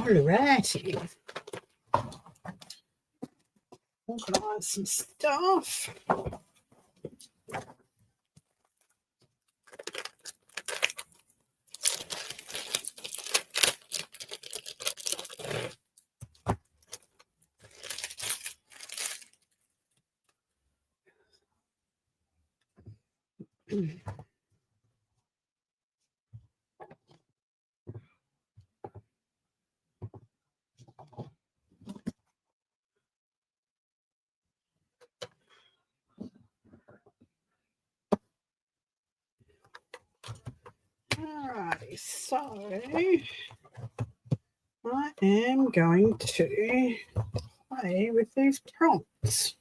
Alrighty. Organise some stuff. Alrighty, so I am going to play with these prompts.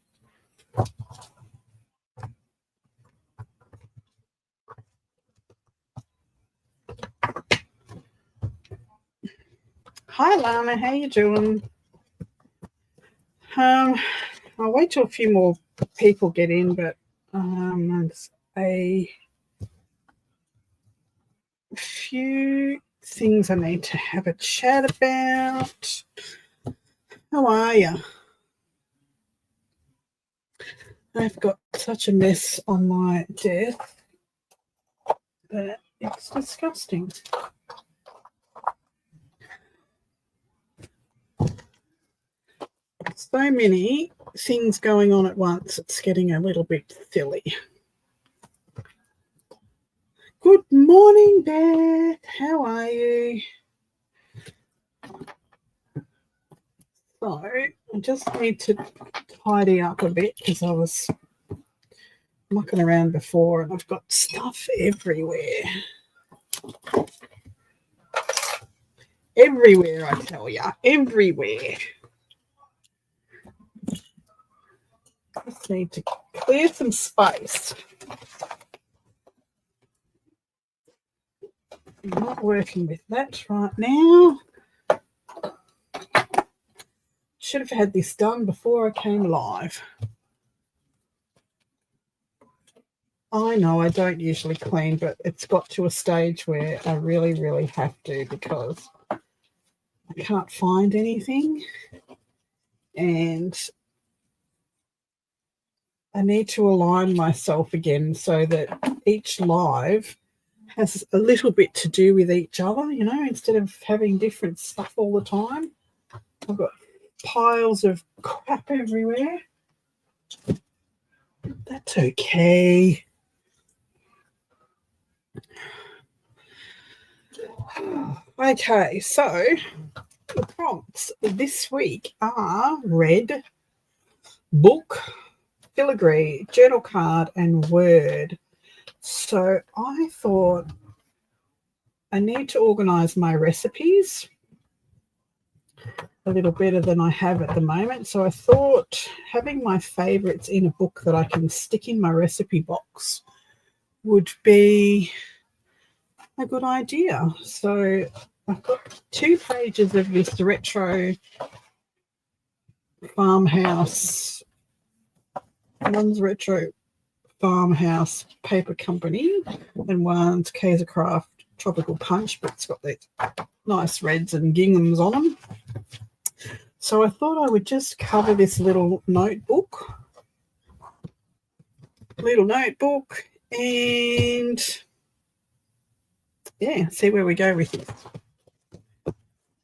Hi Lana, how you doing? I'll wait till a few more people get in, but there's a few things I need to have a chat about. How are you? I've got such a mess on my desk that it's disgusting. So many things going on at once, it's getting a little bit silly. Good morning, Beth. How are you? So I just need to tidy up a bit because I was mucking around before and I've got stuff everywhere. Everywhere, I tell you. Everywhere. Just need to clear some space. I'm not working with that right now. Should have had this done before I came live. I know I don't usually clean, but it's got to a stage where I really, really have to because I can't find anything. And I need to align myself again so that each live has a little bit to do with each other, you know, instead of having different stuff all the time. I've got piles of crap everywhere. That's okay. Okay, so the prompts this week are red, book, filigree, journal card, and word. So I thought I need to organise my recipes a little better than I have at the moment. So I thought having my favourites in a book that I can stick in my recipe box would be a good idea. So I've got 2 pages of this retro farmhouse. One's retro farmhouse paper company and one's Kaiser Craft tropical punch, but it's got these nice reds and ginghams on them. So I thought I would just cover this little notebook and yeah, see where we go with it.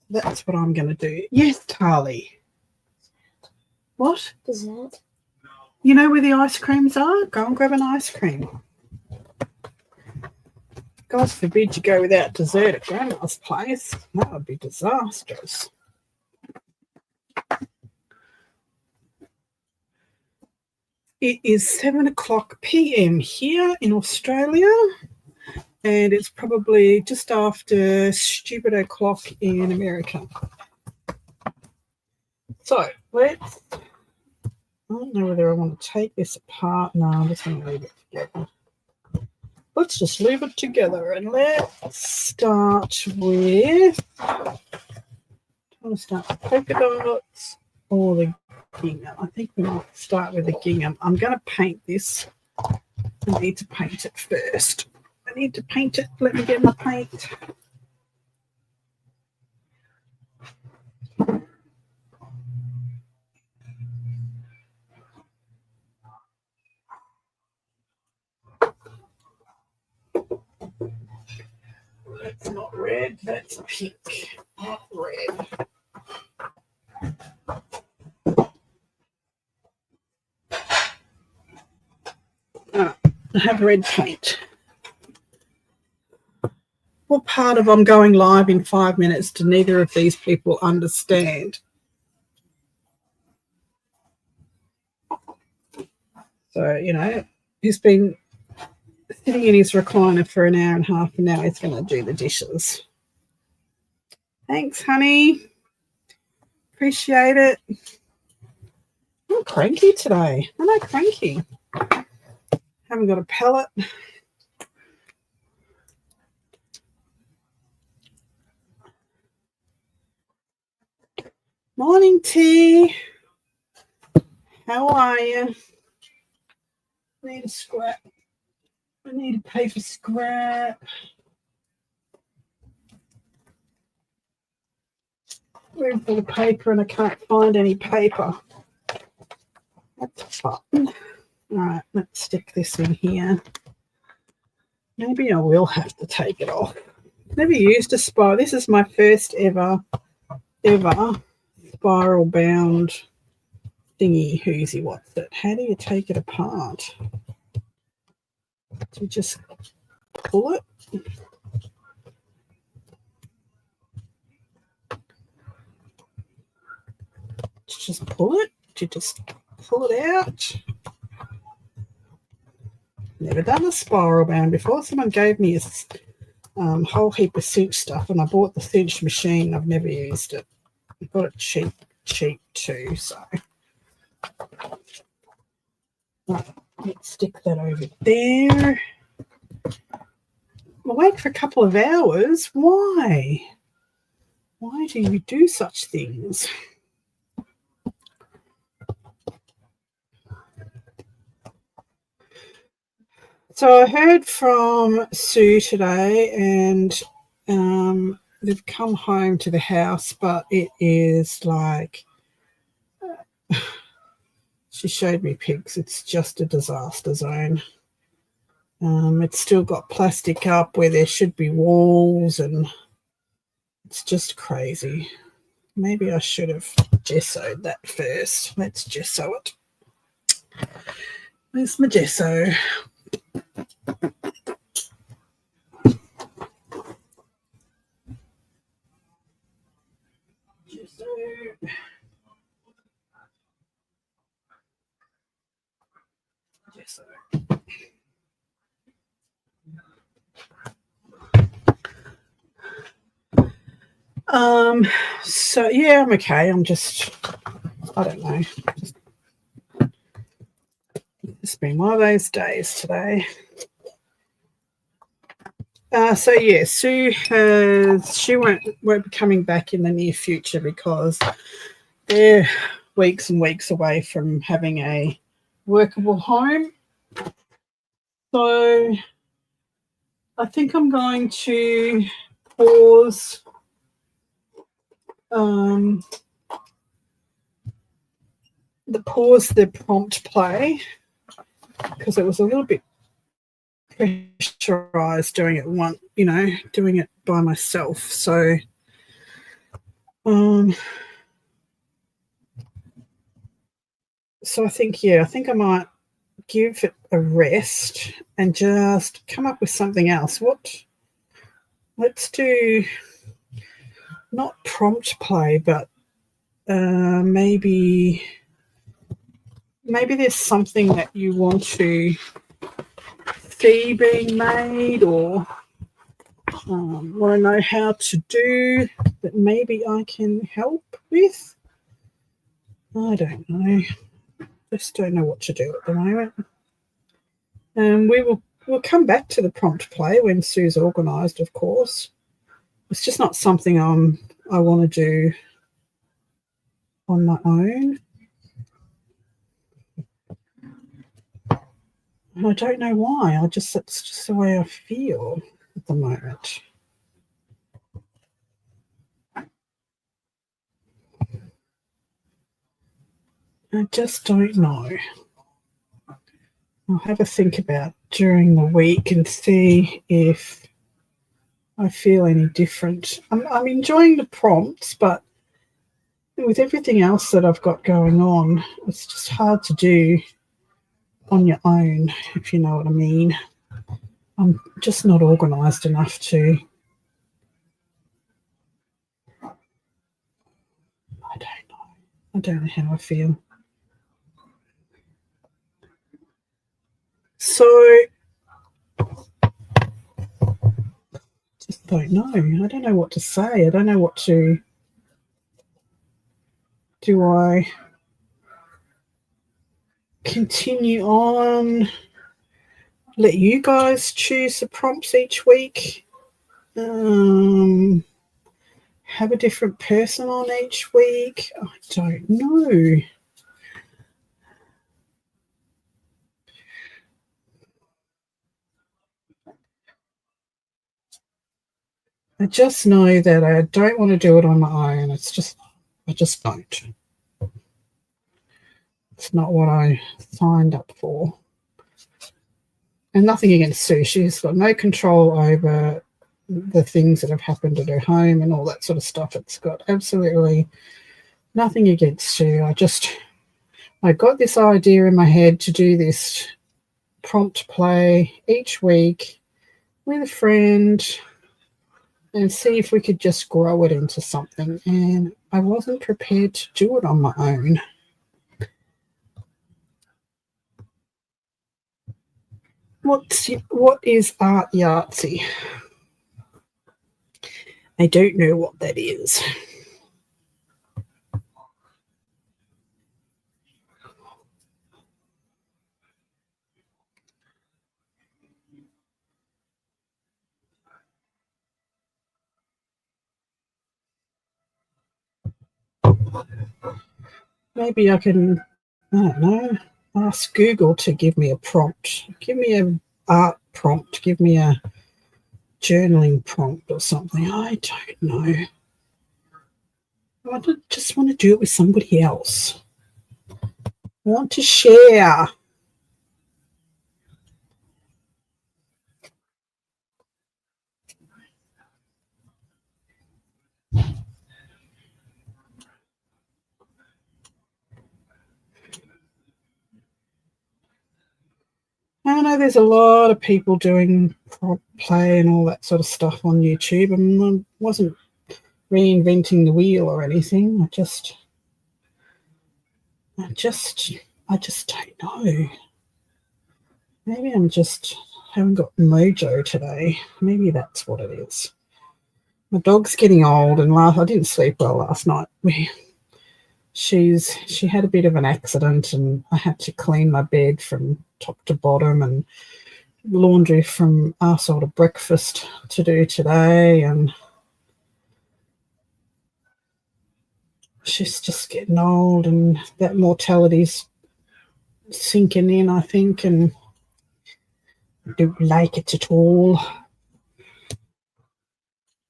That's what I'm going to do. Yes, Tarly. What? Dessert. You know where the ice creams are? Go and grab an ice cream. God forbid you go without dessert at Grandma's place. That would be disastrous. It is 7:00 p.m. here in Australia, and it's probably just after stupid o'clock in America. So let's, I don't know whether I want to take this apart. No, I'm just going to leave it together. Let's just leave it together and let's start with, do you want to start with polka dots or the gingham? I think we might start with the gingham. I'm going to paint this. I need to paint it first. I need to paint it. Let me get my paint. That's not red, that's pink, not red. I have red paint. What part of I'm going live in 5 minutes do neither of these people understand? So, you know, he's been sitting in his recliner for an hour and a half, and now he's going to do the dishes. Thanks, honey. Appreciate it. I'm cranky today. I'm not cranky. Haven't got a palette. Morning, T. How are you? I need a scrap. I need a paper scrap. Where's the paper? And I can't find any paper. That's fun. All right, let's stick this in here. Maybe I will have to take it off. Never used a spiral. This is my first ever spiral bound thingy whoozy. What's it? How do you take it apart? Do you just pull it? Just pull it? Do you just pull it out? Never done a spiral bound before. Someone gave me a whole heap of cinch stuff, and I bought the cinch machine. I've never used it. I got it cheap too. So right, let's stick that over there. I'll wait for a couple of hours. Why? Why do you do such things? So I heard from Sue today, and they've come home to the house, but it is like, she showed me pics. It's just a disaster zone. It's still got plastic up where there should be walls, and it's just crazy. Maybe I should have gessoed that first. Let's gesso it. Where's my gesso? So yeah, I'm okay. I don't know. It's been one of those days today. So yeah, Sue she won't be coming back in the near future because they're weeks and weeks away from having a workable home. So I think I'm going to pause the prompt play because it was a little bit pressurized doing it by myself. So I think I might give it a rest and just come up with something else. Let's do not prompt play, but maybe there's something that you want to see being made or want to know how to do that maybe I can help with. I don't know. Just don't know what to do at the moment. We'll come back to the prompt play when Sue's organised, of course. It's just not something I want to do on my own. And I don't know why. It's just the way I feel at the moment. I just don't know. I'll have a think about during the week and see if I feel any different. I'm enjoying the prompts, but with everything else that I've got going on, it's just hard to do on your own, if you know what I mean. I'm just not organised enough to. I don't know. I don't know how I feel. So, just don't know. I don't know what to say. I don't know what to. Do I continue on? Let you guys choose the prompts each week? Have a different person on each week? I don't know. I just know that I don't want to do it on my own. I just don't. It's not what I signed up for. And nothing against Sue. She's got no control over the things that have happened at her home and all that sort of stuff. It's got absolutely nothing against Sue. I got this idea in my head to do this prompt play each week with a friend and see if we could just grow it into something. And I wasn't prepared to do it on my own. What is Art Yahtzee? I don't know what that is. Maybe I can, I don't know, ask Google to give me a prompt. Give me an art prompt. Give me a journaling prompt or something. I don't know. I just want to do it with somebody else. I want to share. I know there's a lot of people doing prompt play and all that sort of stuff on YouTube, and I wasn't reinventing the wheel or anything. I just don't know. Maybe I'm just haven't got mojo today. Maybe that's what it is. My dog's getting old, and I didn't sleep well last night. She had a bit of an accident, and I had to clean my bed from top to bottom, and laundry from arsehole to breakfast to do today, and she's just getting old, and that mortality's sinking in, I think, and I don't like it at all.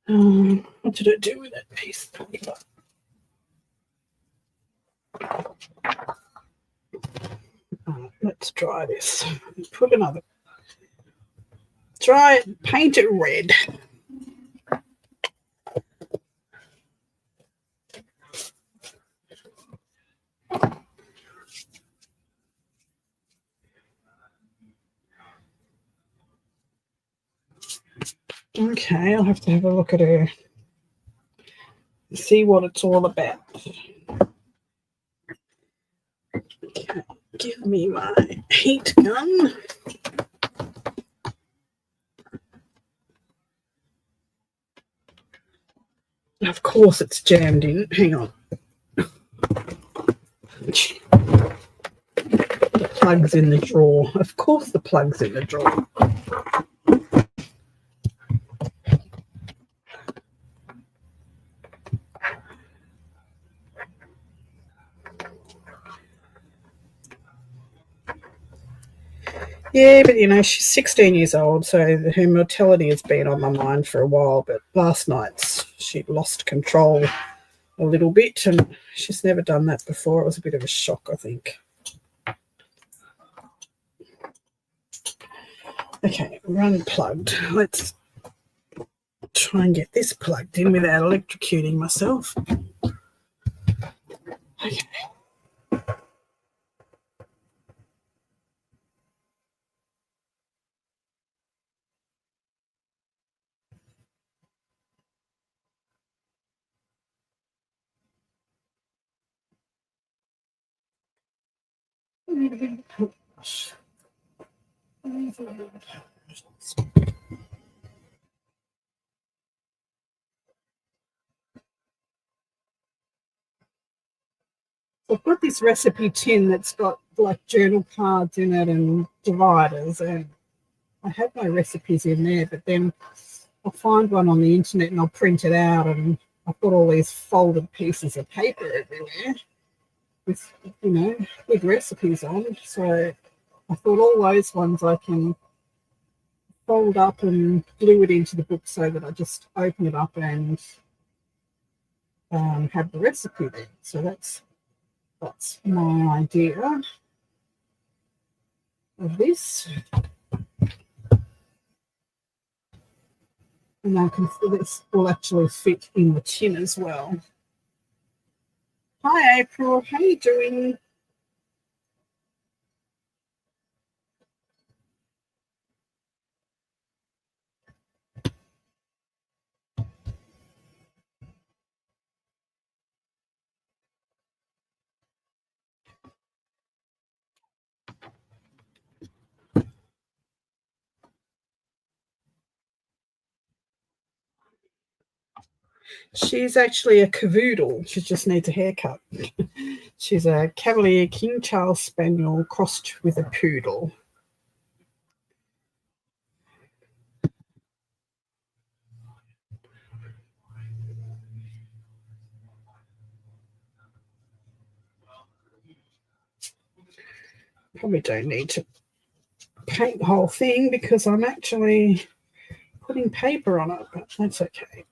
What did I do with that piece of paper? Let's try this. Put another. Try it. Paint it red. Okay, I'll have to have a look at her. See what it's all about. Okay, give me my heat gun. Of course it's jammed in. Hang on. The plug's in the drawer. Of course the plug's in the drawer. Yeah, but she's 16 years old, so her mortality has been on my mind for a while. But last night she lost control a little bit, and she's never done that before. It was a bit of a shock, I think. Okay, we're unplugged. Let's try and get this plugged in without electrocuting myself. Okay. I've got this recipe tin that's got like journal cards in it and dividers, and I have my recipes in there, but then I'll find one on the internet and I'll print it out, and I've got all these folded pieces of paper everywhere with, with recipes on. So I thought all those ones I can fold up and glue it into the book so that I just open it up and have the recipe there. So that's my idea of this. And this will actually fit in the tin as well. Hi April, how are you doing? She's actually a cavoodle. She just needs a haircut. She's a Cavalier King Charles Spaniel crossed with a poodle. Probably don't need to paint the whole thing because I'm actually putting paper on it, but that's okay.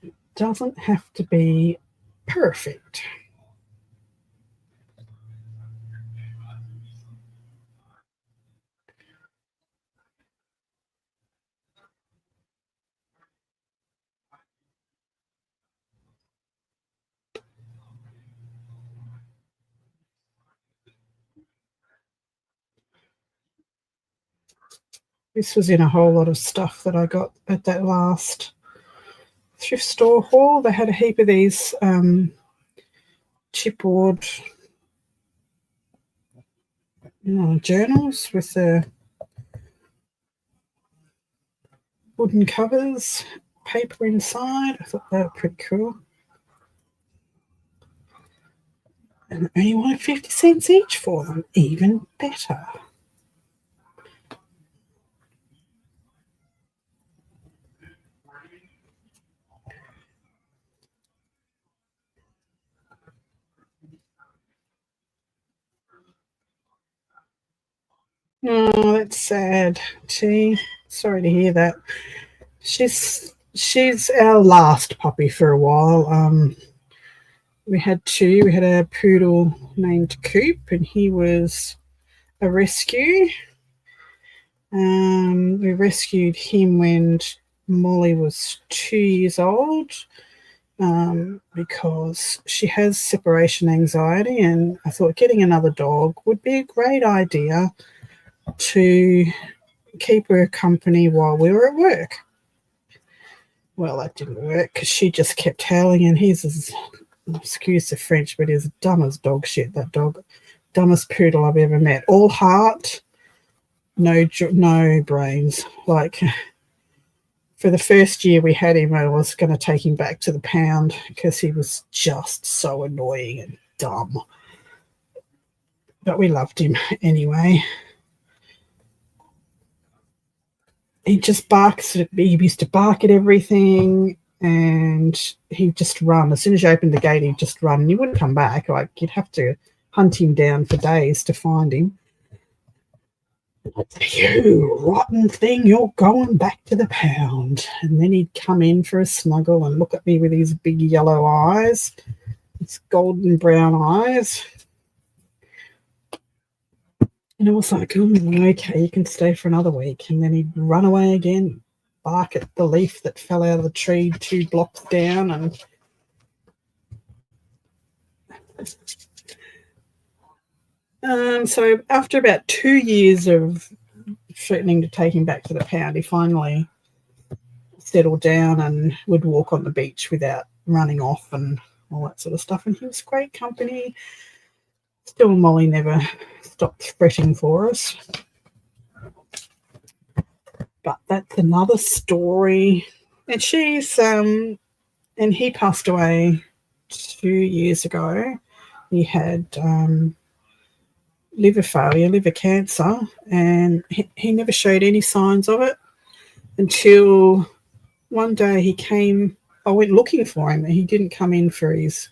It doesn't have to be perfect. This was in a whole lot of stuff that I got at that last thrift store haul. They had a heap of these chipboard journals with the wooden covers, paper inside. I thought they were pretty cool. And I only wanted 50 cents each for them. Even better. Oh, that's sad. Sorry to hear that. She's our last puppy for a while. We had two. We had a poodle named Coop, and he was a rescue. We rescued him when Molly was 2 years old because she has separation anxiety, and I thought getting another dog would be a great idea to keep her company while we were at work. Well, that didn't work because she just kept howling, and he's as, excuse the French, but he's dumb as dog shit, that dog. Dumbest poodle I've ever met. All heart, no brains. Like, for the first year we had him, I was going to take him back to the pound because he was just so annoying and dumb. But we loved him anyway. He just barks. He used to bark at everything, and he'd just run. As soon as you opened the gate, he'd just run, and he wouldn't come back. Like, you'd have to hunt him down for days to find him. You rotten thing, you're going back to the pound. And then he'd come in for a snuggle and look at me with his big yellow eyes, his golden brown eyes. And I was like, oh, okay, you can stay for another week. And then he'd run away again, bark at the leaf that fell out of the tree 2 blocks down. And so after about 2 years of threatening to take him back to the pound, he finally settled down and would walk on the beach without running off and all that sort of stuff. And he was great company. Still, Molly never stopped fretting for us. But that's another story. And and he passed away 2 years ago. He had liver failure, liver cancer, and he never showed any signs of it until one day he came. I went looking for him, and he didn't come in for his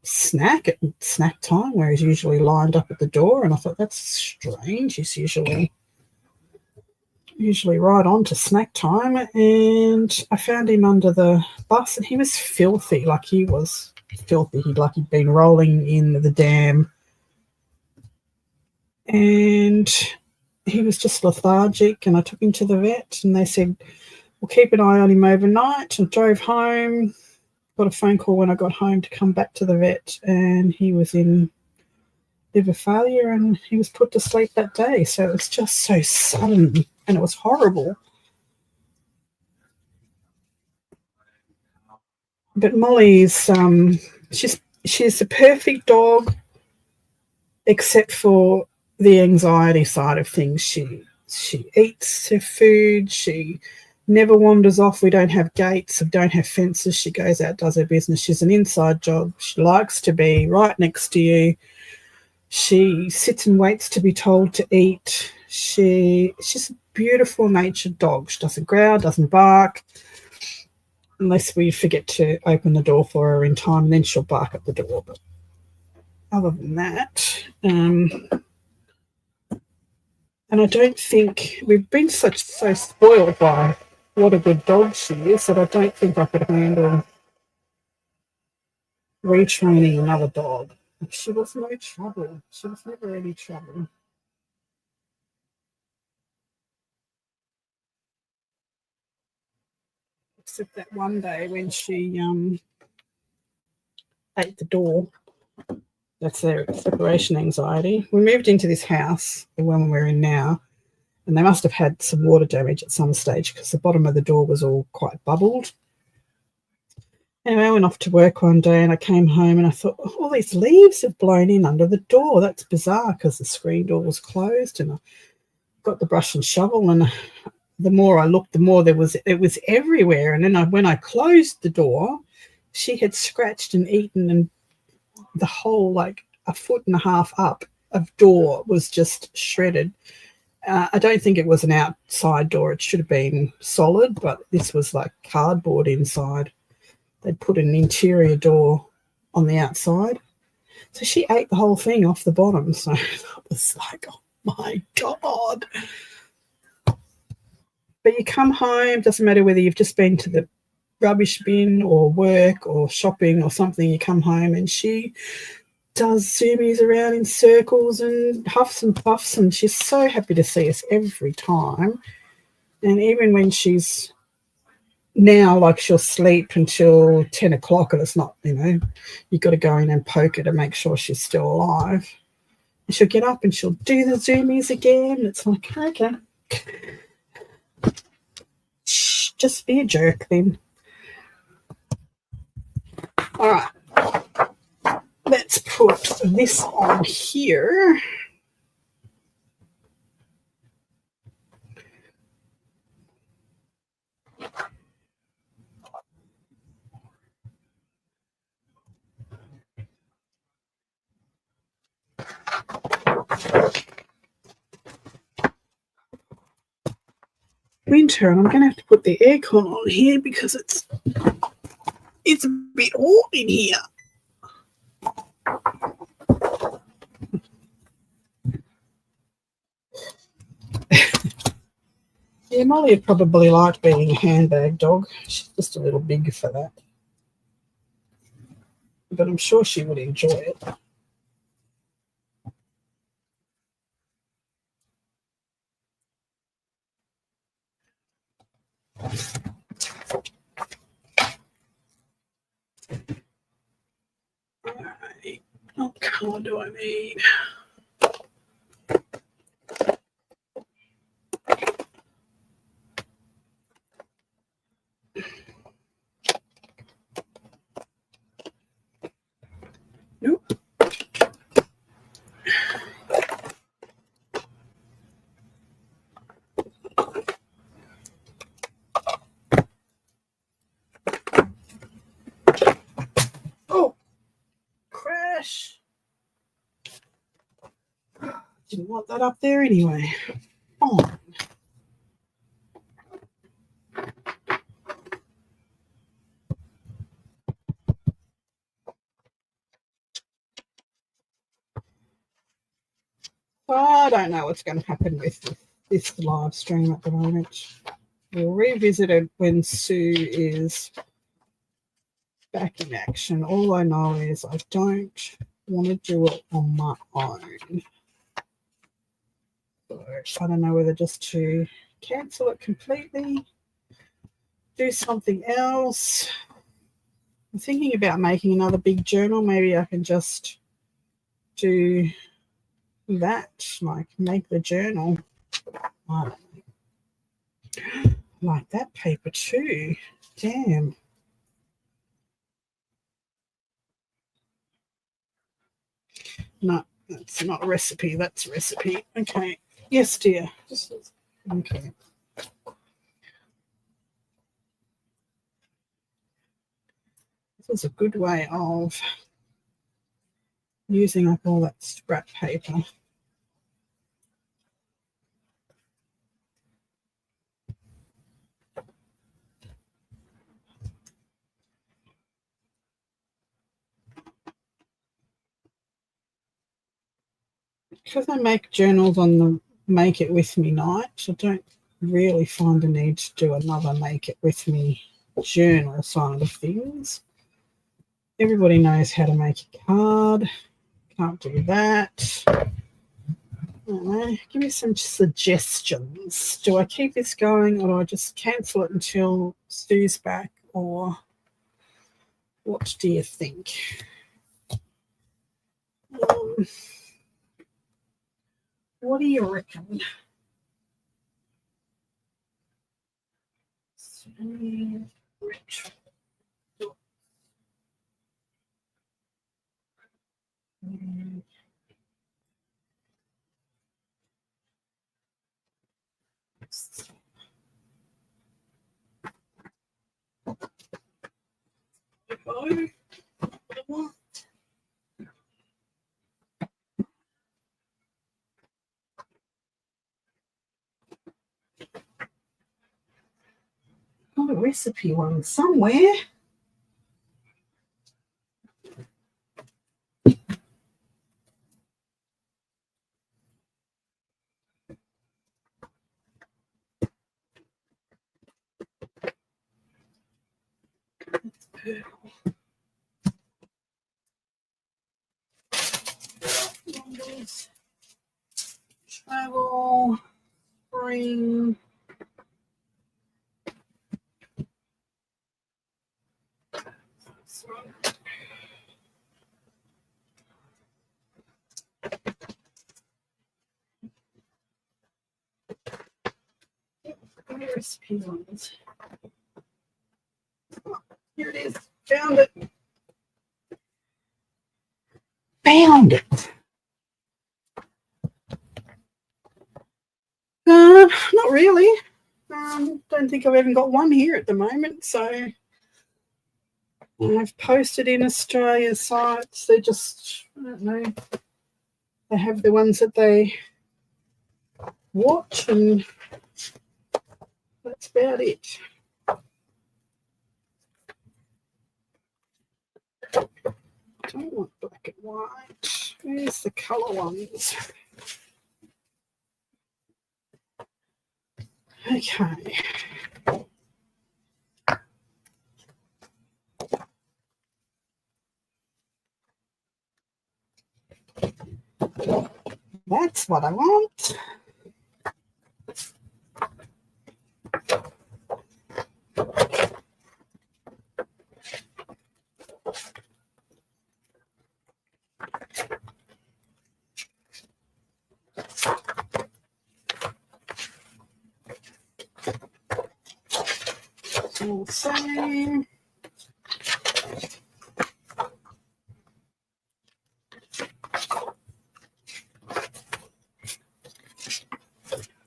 snack at snack time, where he's usually lined up at the door. And I thought, that's strange. He's usually right on to snack time. And I found him under the bus, and he was filthy. Like he was filthy. He'd been rolling in the dam, and he was just lethargic. And I took him to the vet, and they said, we'll keep an eye on him overnight. And drove home. Got a phone call when I got home to come back to the vet, and he was in liver failure, and he was put to sleep that day. So it was just so sudden, and it was horrible. But Molly's she's a perfect dog, except for the anxiety side of things. She eats her food. She never wanders off. We don't have gates, we don't have fences. She goes out, does her business. She's an inside job. She likes to be right next to you. She sits and waits to be told to eat. She's a beautiful natured dog. She doesn't growl, doesn't bark, unless we forget to open the door for her in time, and then she'll bark at the door. But other than that, and I don't think we've been so spoiled by what a good dog she is that I don't think I could handle retraining another dog. She was no trouble. She was never any trouble. Except that one day when she ate the door. That's their separation anxiety. We moved into this house, the one we're in now, and they must have had some water damage at some stage because the bottom of the door was all quite bubbled. Anyway, I went off to work one day, and I came home and I thought, all these leaves have blown in under the door. That's bizarre, because the screen door was closed. And I got the brush and shovel, and the more I looked, the more it was everywhere. And then when I closed the door, she had scratched and eaten, and the whole, like, 1.5 foot up of door was just shredded. I don't think it was an outside door. It should have been solid, but this was like cardboard inside. They'd put an interior door on the outside. So she ate the whole thing off the bottom. So I was like, oh my God. But you come home, doesn't matter whether you've just been to the rubbish bin or work or shopping or something, you come home and she does zoomies around in circles and huffs and puffs, and she's so happy to see us every time. And even when she's now, like, she'll sleep until 10 o'clock, and it's not, you've got to go in and poke her to make sure she's still alive. And she'll get up and she'll do the zoomies again. It's like, okay, shh, just be a jerk then. All right, let's put this on here. Winter, and I'm going to have to put the aircon on here because it's a bit hot in here. Yeah, Molly would probably like being a handbag dog. She's just a little big for that. But I'm sure she would enjoy it. more do I need? Nope. Oh, crash. Didn't want that up there anyway. Oh. I don't know what's going to happen with this live stream at the moment. We'll revisit it when Sue is back in action. All I know is I don't want to do it on my own. So I don't know whether just to cancel it completely, do something else. I'm thinking about making another big journal. Maybe I can just do that, like make the journal. I don't know. Like that paper too. Damn. No, that's not a recipe. That's a recipe. Okay. Yes, dear. Okay. This is a good way of using up all that scrap paper. Because I make journals on the Make It With Me night, I don't really find the need to do another Make It With Me journal side of things. Everybody knows how to make a card. Can't do that. Give me some suggestions. Do I keep this going or do I just cancel it until Stu's back, or what do you think? What do you reckon? Got a recipe one somewhere. That's purple. Numbers. Travel. Spring. Recipe ones. Oh, here it is. Found it. Found it. Not really. Don't think I've even got one here at the moment. So I've posted in Australia's sites. They just, I don't know. They have the ones that they watch, and that's about it. I don't want black and white. Where's the colour ones? Okay. That's what I want. All the same.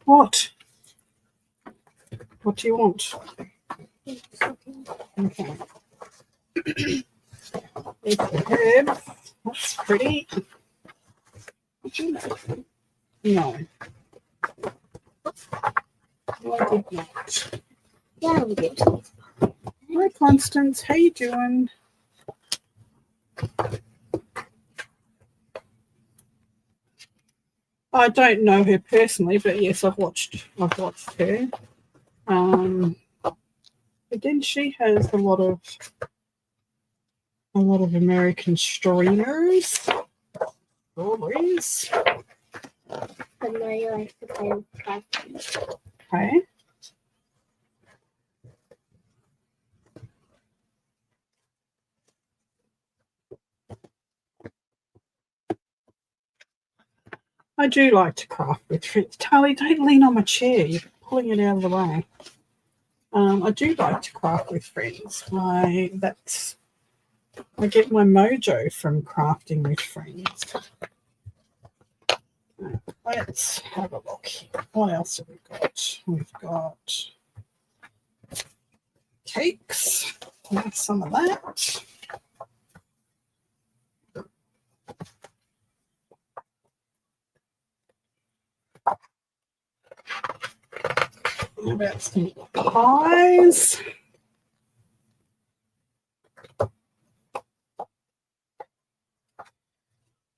What? What do you want? Okay. It's herbs. That's pretty. No. I did not. Yeah, we did. Hi, Constance. How you doing? I don't know her personally, but yes, I've watched her. Again, she has a lot of American streamers. Always. But now you like to play with craft. Okay. I do like to craft with friends. Tali, don't lean on my chair. You're pulling it out of the way. I do like to craft with friends. I get my mojo from crafting with friends. Let's have a look here. What else have we got? We've got cakes. Have some of that. How about some pies?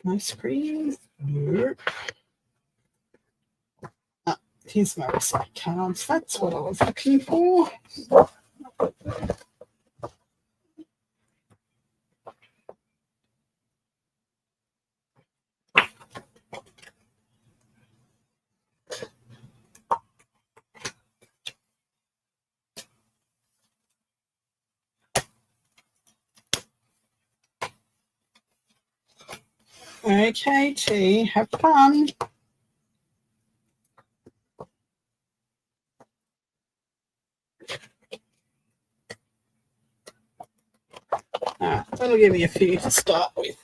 Ice cream. Nope. Ah, here's my receipt cards. That's what I was looking for. Okay, T, have fun. That'll give me a few to start with.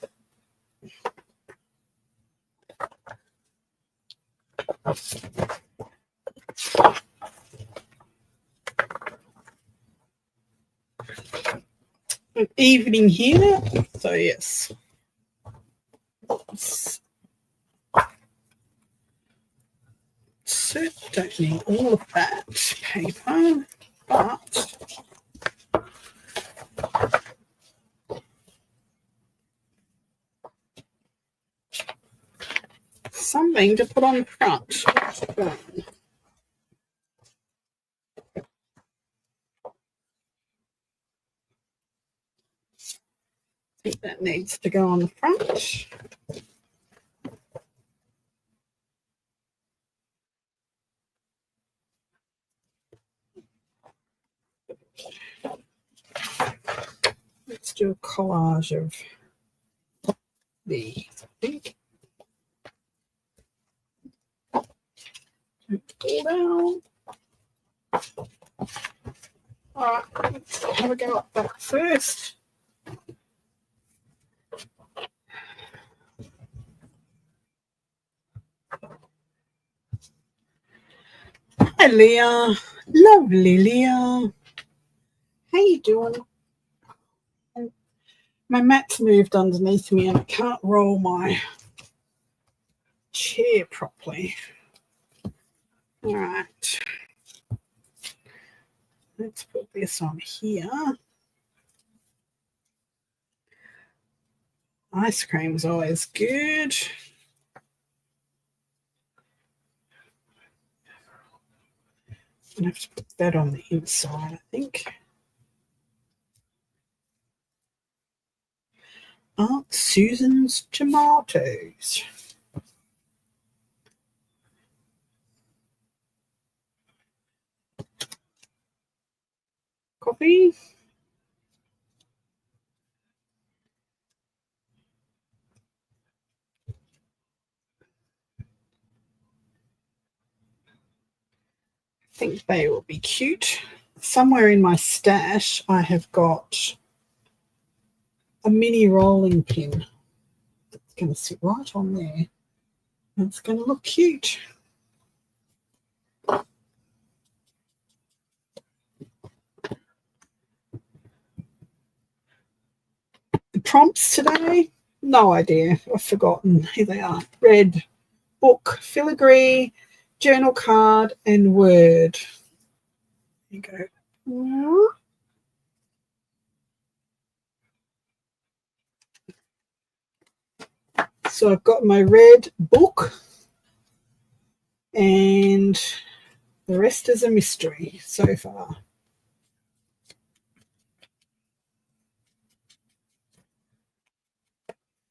Good evening here. So yes. So don't need all of that paper, but something to put on the front. I think that needs to go on the front. Let's do a collage of these, I think. Pull down. Alright, let's have a go at that first. Hi Leah. Lovely Leah. How you doing? My mat's moved underneath me and I can't roll my chair properly. All right. Let's put this on here. Ice cream's always good. I have to put that on the inside, I think. Aunt Susan's tomatoes. Coffee. I think they will be cute. somewhere in my stash, I have got a mini rolling pin that's going to sit right on there. And it's going to look cute. The prompts today, no idea. I've forgotten. Here they are. Red book, filigree, journal card, and word. There you go. So I've got my red book, and the rest is a mystery so far.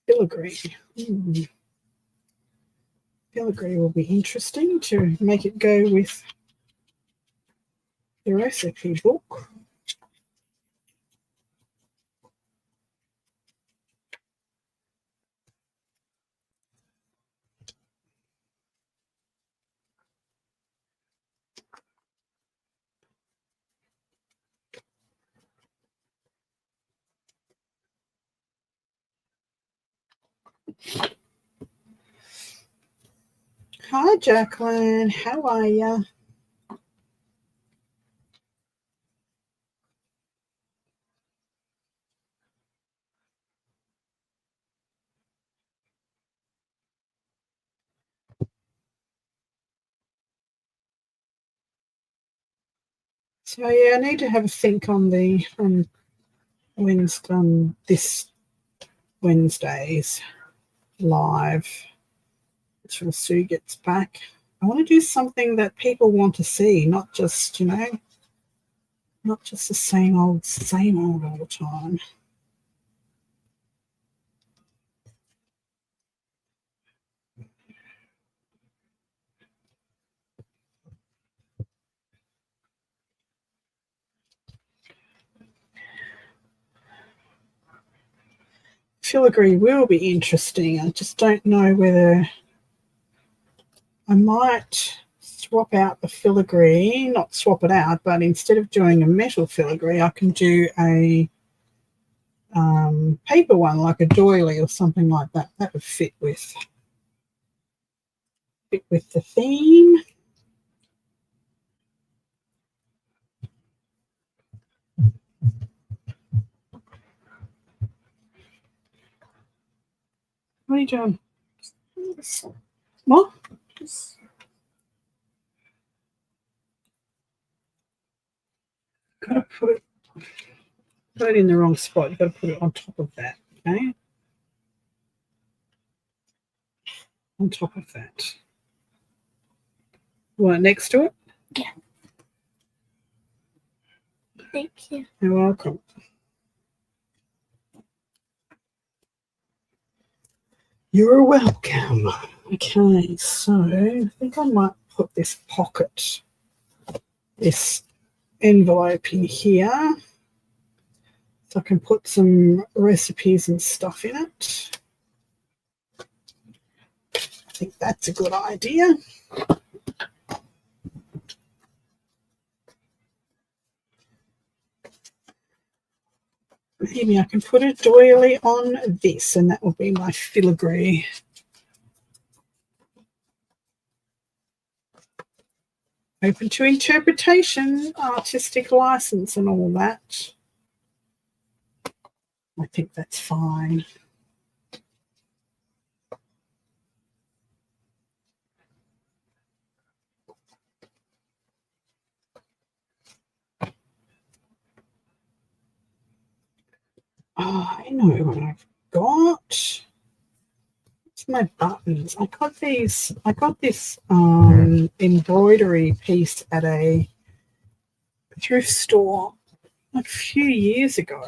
Filigree. Filigree will be interesting to make it go with the recipe book. Hi, Jacqueline. How are you? So yeah, I need to have a think on the Wednesday, this Wednesday's live until Sue gets back. I want to do something that people want to see, not just, not just the same old all the time. Filigree will be interesting. I just don't know whether I might swap out the filigree, not swap it out, but instead of doing a metal filigree, I can do a paper one, like a doily or something like that. That would fit with the theme. What are you doing? What? Got to put it in the wrong spot. You've got to put it on top of that, okay? On top of that. You want it next to it? Yeah. Thank you. You're welcome. You're welcome. Okay, so I think I might put this envelope in here so I can put some recipes and stuff in it. I think that's a good idea. Maybe I can put a doily on this, and that will be my filigree. Open to interpretation, artistic license, and all that. I think that's fine. Oh, I know what I've got. It's my buttons. I got this embroidery piece at a thrift store a few years ago.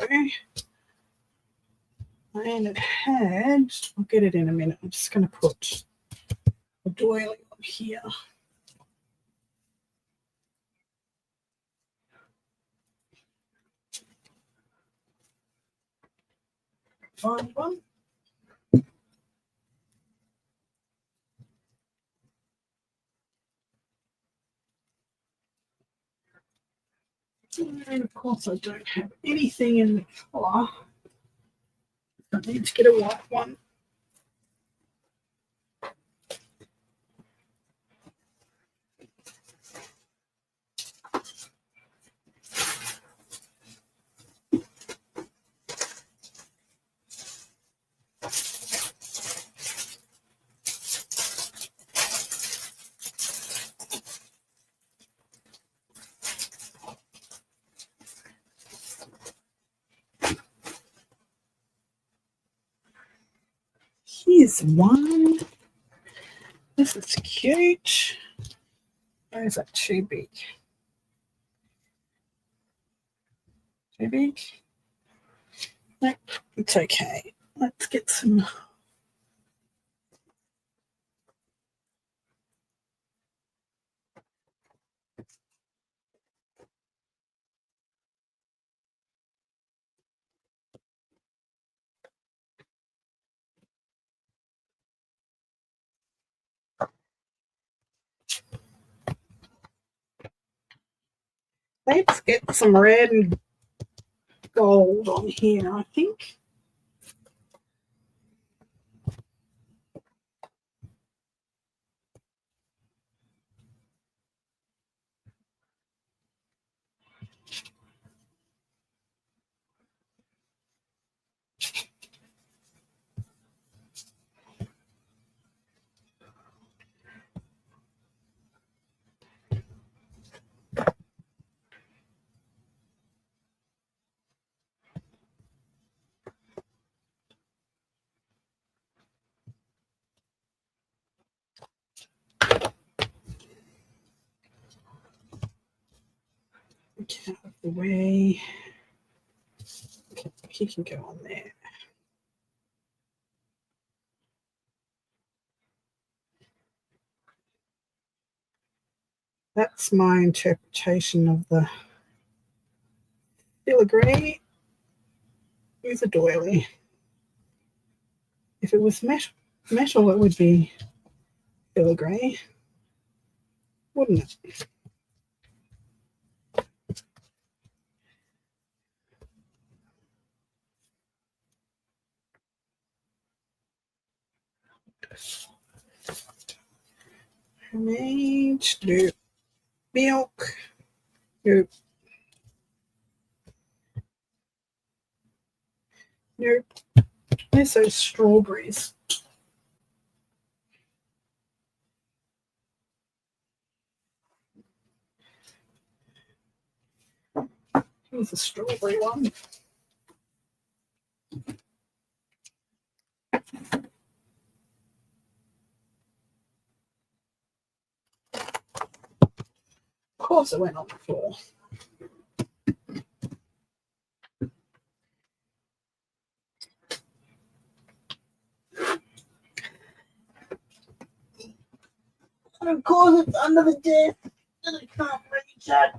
And it had, I'll get it in a minute. I'm just going to put a doily on here. Find one. And of course I don't have anything in the colour. I need to get a white one. Here's one. This is cute. Or is that too big? Too big? No, it's okay. Let's get some. Let's get some red and gold on here, I think. Get out of the way. Okay, he can go on there. That's my interpretation of the filigree with a doily. If it was metal, it would be filigree, wouldn't it? Mage, nope. Milk, nope. Nope. There's those strawberries. Here's a strawberry one. Of course it went on the floor. And of course it's under the desk and I can't reach it.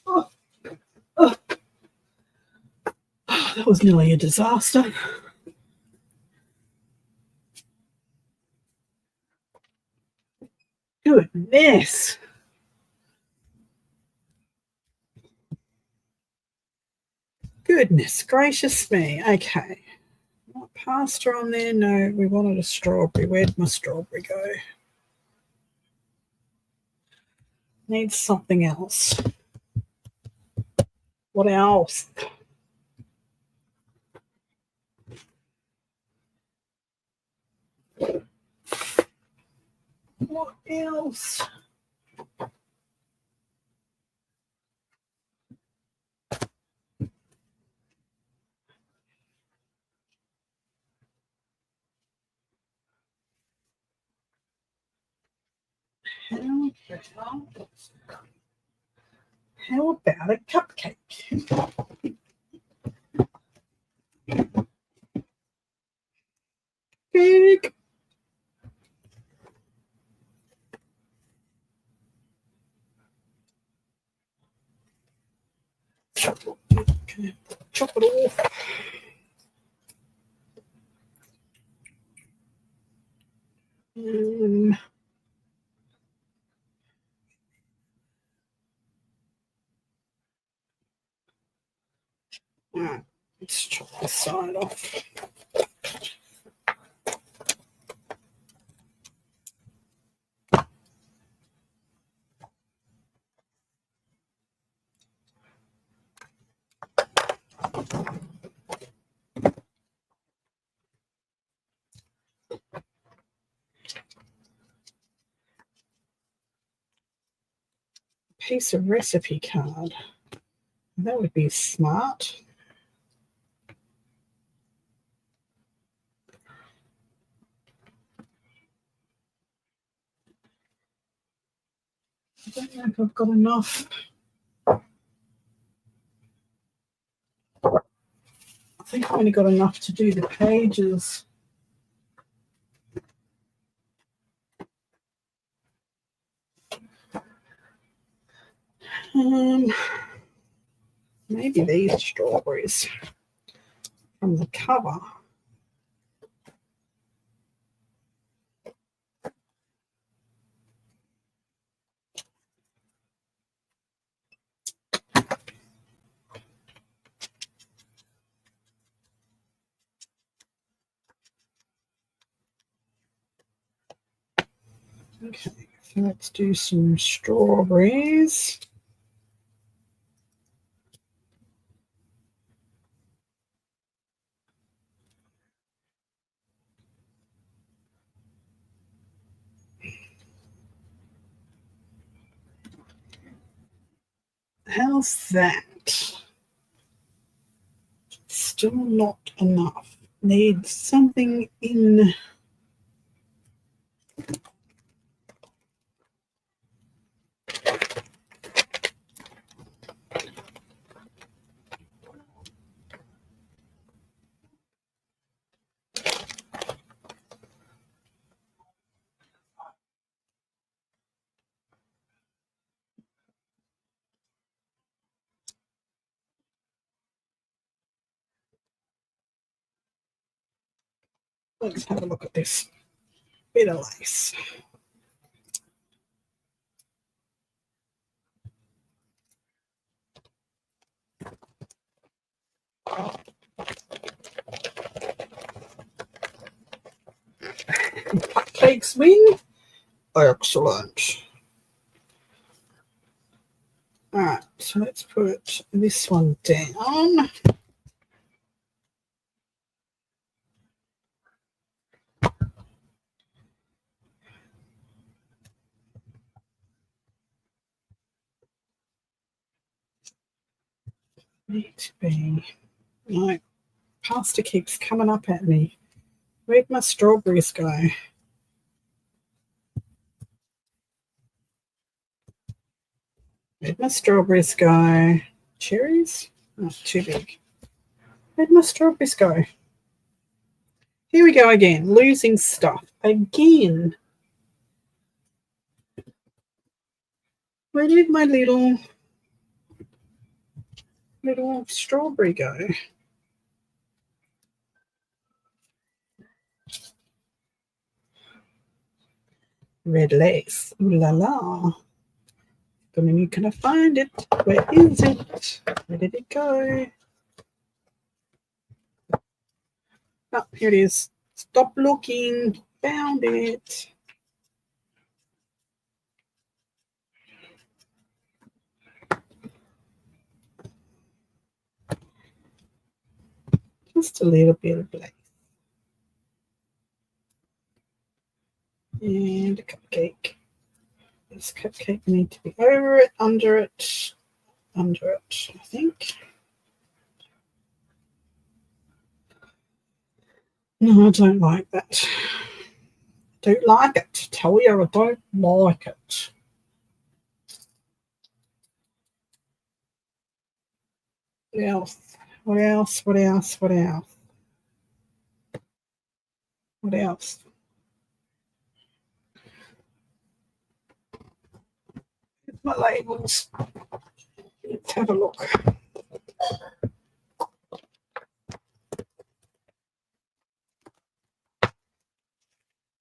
Oh. Oh. Oh, that was nearly a disaster. Goodness. Goodness gracious me. Okay. Not pasta on there. No, we wanted a strawberry. Where'd my strawberry go? Needs something else. What else? What else? How about a cupcake? Cake. Okay, chop it off. Let's chop this side off. Piece of recipe card. That would be smart. I don't know if I've got enough. I think I've only got enough to do the pages. Maybe these strawberries from the cover. Okay, so let's do some strawberries. How's that? Still not enough. Need something in. Let's have a look at this bit of lace. Cupcakes win. Excellent. All right, so let's put this one down. Need to be. No, pasta keeps coming up at me. Where'd my strawberries go? Where'd my strawberries go? Cherries? Not too big. Where'd my strawberries go? Here we go again. Losing stuff. Again. Where did my little strawberry go? Red lace. Ooh la la. Can I find it? Where is it? Where did it go? Oh, here it is. Stop looking. Found it. Just a little bit of lace. And a cupcake. This cupcake need to be over it, under it, I think. No, I don't like that. Don't like it. Tell you I don't like it. What else? What else? What else? What else? What else? Here's my labels. Let's have a look.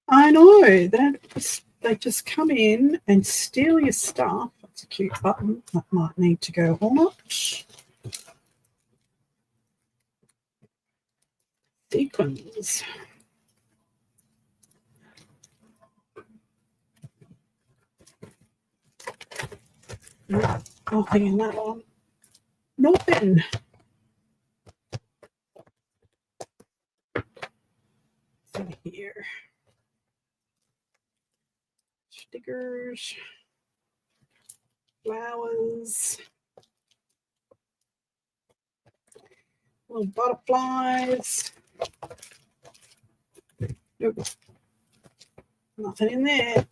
I know they just come in and steal your stuff. That's a cute button that might need to go on it. sequins. Nothing in that one. Nothing. In here. Stickers. Flowers. Little butterflies. Nope. Nothing in there.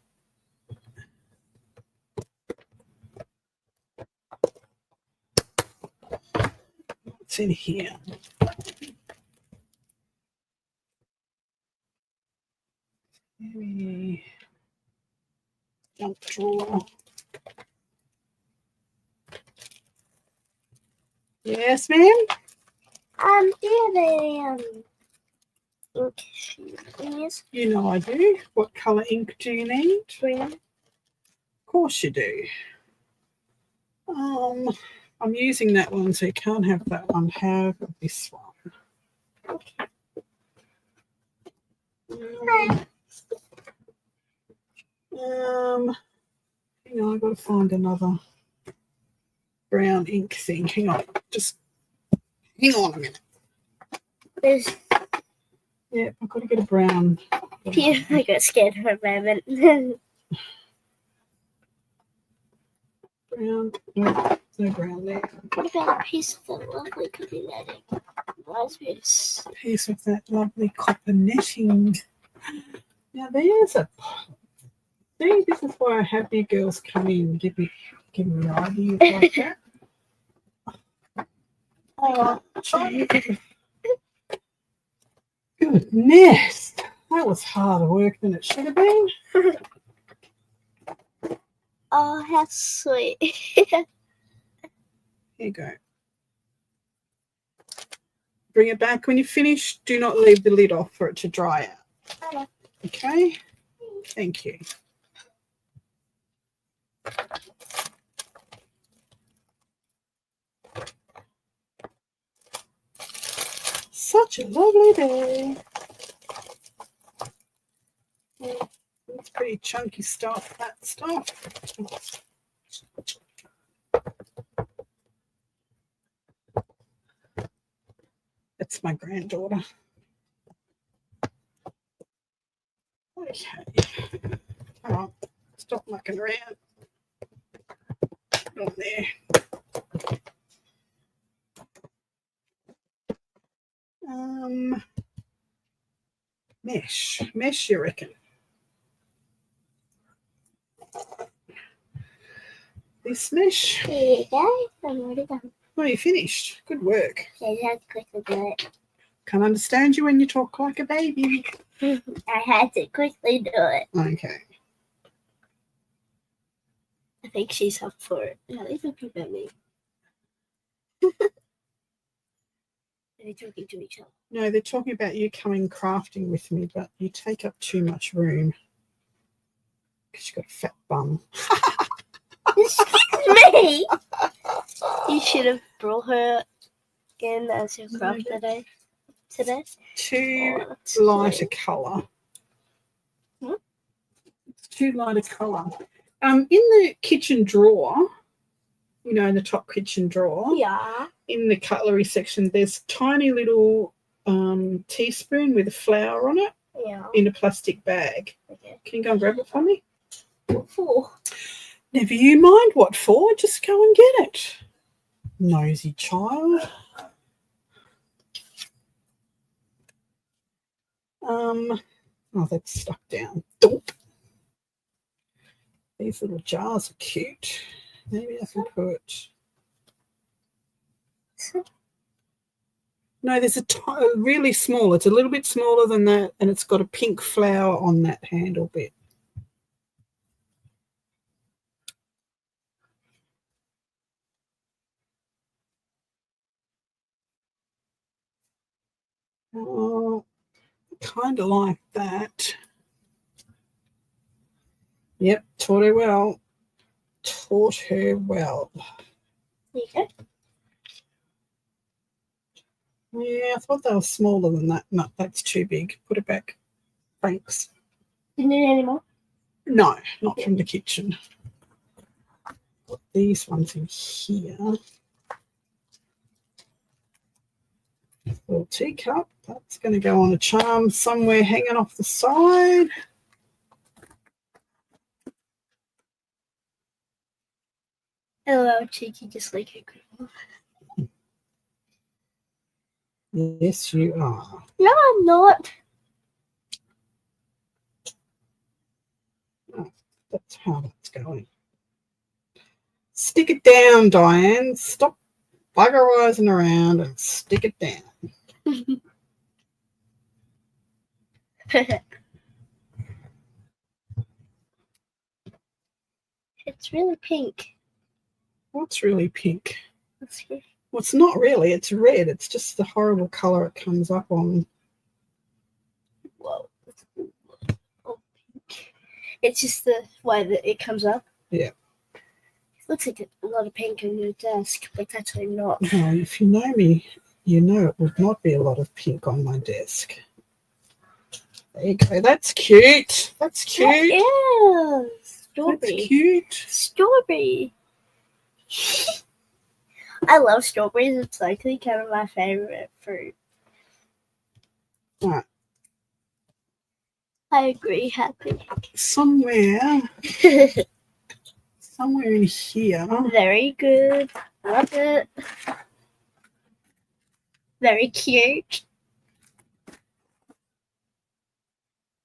What's in here? Maybe junk drawer. Yes, ma'am? Do you have a ink sheet, please? You know I do. What colour ink do you need? Green. Of course you do. I'm using that one, so you can't have that one. Have this one. Okay. Hang on, I've got to find another brown ink thing. Hang on, just hang on a minute. There's. Yeah, I've got to get a brown. Yeah, I got scared for a moment. Brown. No, no brown there. What about a piece of the lovely cookie netting? Reminds me of Piece of that lovely copper netting. Now there's a. See, this is why I have you girls come in, give me ideas like that. Oh, goodness, that was harder work than it should have been. Oh, how sweet. Here you go. Bring it back when you finish. Do not leave the lid off for it to dry out. Okay? Thank you. Such a lovely day. It's pretty chunky stuff, that stuff. That's my granddaughter. Okay. Come on. Stop mucking around. Put on there. Mesh, you reckon? This mesh? Here you go. I'm already done. Oh, you finished. Good work. Okay, you had to quickly do it. Can't understand you when you talk like a baby. I had to quickly do it. Okay. I think she's up for it. Yeah, they're talking about me. They're talking to each other. No, they're talking about you coming crafting with me, but you take up too much room because you've got a fat bum. Me? You should have brought her in as your craft today. Too Oh, light a colour. Hmm? It's too light a colour. In the kitchen drawer, you know, in the top kitchen drawer, yeah. in the cutlery section, there's tiny little teaspoon with a flour on it Yeah. in a plastic bag. Okay. Can you go and grab it for me? What for? Never you mind what for. Just go and get it. Nosy child. Oh, that's stuck down. Doop. These little jars are cute. Maybe I can put. No, there's a really small. It's a little bit smaller than that, and it's got a pink flower on that handle bit. Oh, kind of like that. Yep, taught her well. Taught her well. There you go. Yeah, I thought they were smaller than that. No, that's too big. Put it back. Thanks. Do you need any more? No, not from the kitchen. Put these ones in here. Little teacup. That's going to go on a charm somewhere hanging off the side. Hello, cheeky, just like a girl. Yes, you are. No, I'm not. That's how that's going. Stick it down, Diane. Stop buggerizing around and stick it down. It's really pink. What's really pink? Let's see. Well, it's not really. It's red. It's just the horrible colour it comes up on. Whoa. Oh, pink. It's just the way that it comes up. Yeah. It looks like a lot of pink on your desk, but it's actually not. Well, if you know me, you know it would not be a lot of pink on my desk. There you go. That's cute. That's cute. Yeah. Strawberry. That's cute. Strawberry. I love strawberries. It's likely kind of my favorite fruit. Right. I agree, Happy. Somewhere in here. Very good. Love it. Very cute.